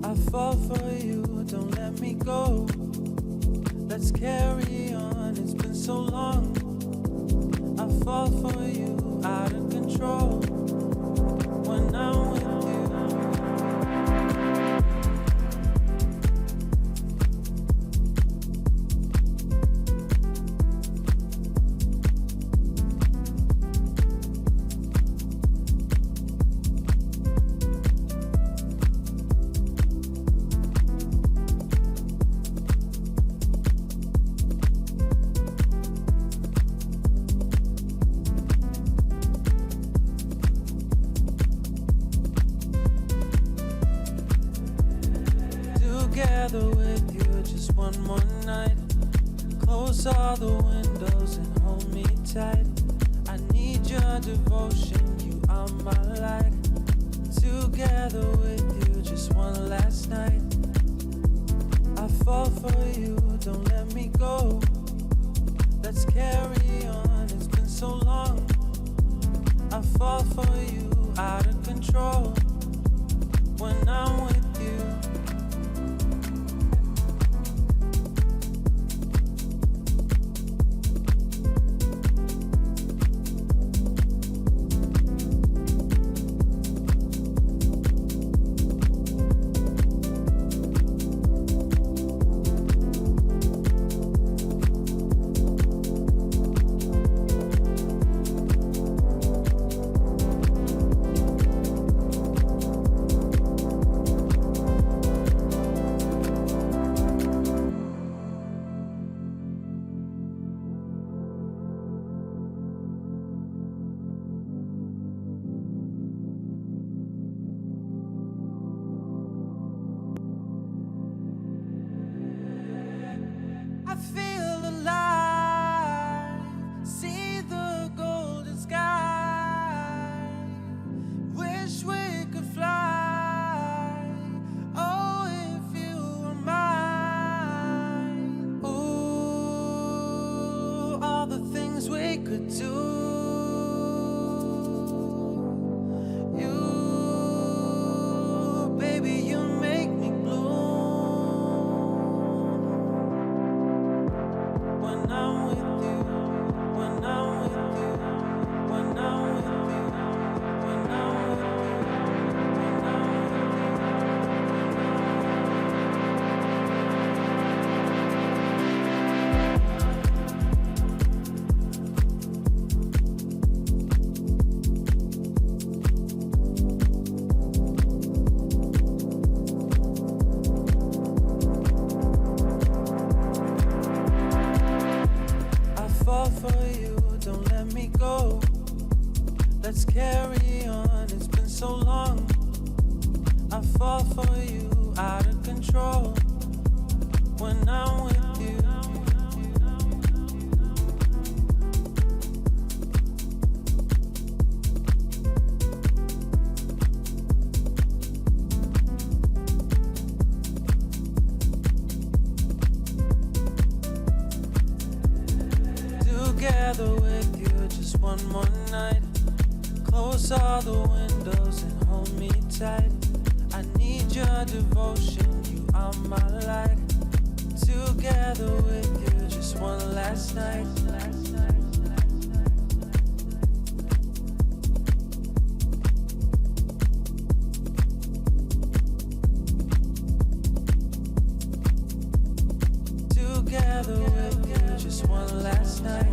I fall for you, don't let me go. Let's carry on, it's been so long. I fall for you, out of control. When I'm with you. Together with you just one more night. Close all the windows and hold me tight. I need your devotion, you are my light. Together with you just one last night. I fall for you, don't let me go. Let's carry on, it's been so long. I fall for you, out of control. When I'm with you. I feel alive, see the golden sky. Wish we could fly. Oh, if you were mine. Ooh, all the things we could do. You, baby, you make me bloom. When I'm with you, when I'm with you, when I'm with you, when I'm with you, when I'm fall for you, don't let me go. Let's carry on, it's been so long. I fall for you, out of control. When I'm with you. Together with you just one more night. Close all the windows and hold me tight. I need your devotion, you are my light. Together with you, just one last night. Together with you, just one last night.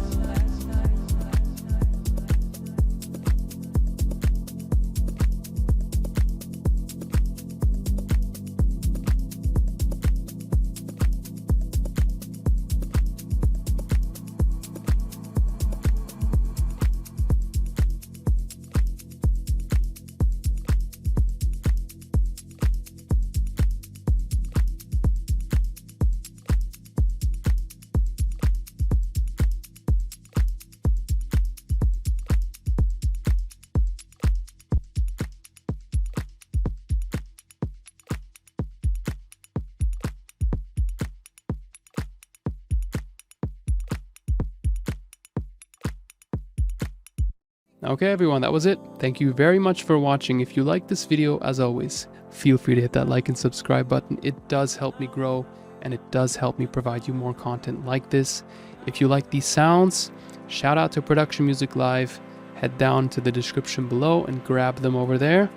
Okay everyone, that was it. Thank you very much for watching. If you liked this video, as always, feel free to hit that like and subscribe button. It does help me grow and it does help me provide you more content like this. If you like these sounds, shout out to Production Music Live. Head down to the description below and grab them over there.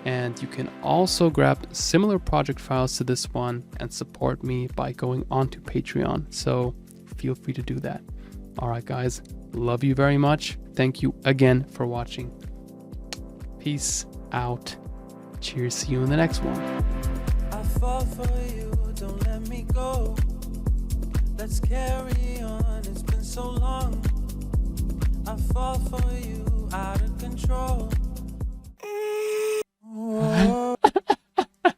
And you can also grab similar project files to this one and support me by going onto Patreon. So feel free to do that. All right, guys, love you very much. Thank you again for watching. Peace out. Cheers. See you in the next one. I fall for you, don't let me go. Let's carry on, it's been so long. I fall for you, out of control.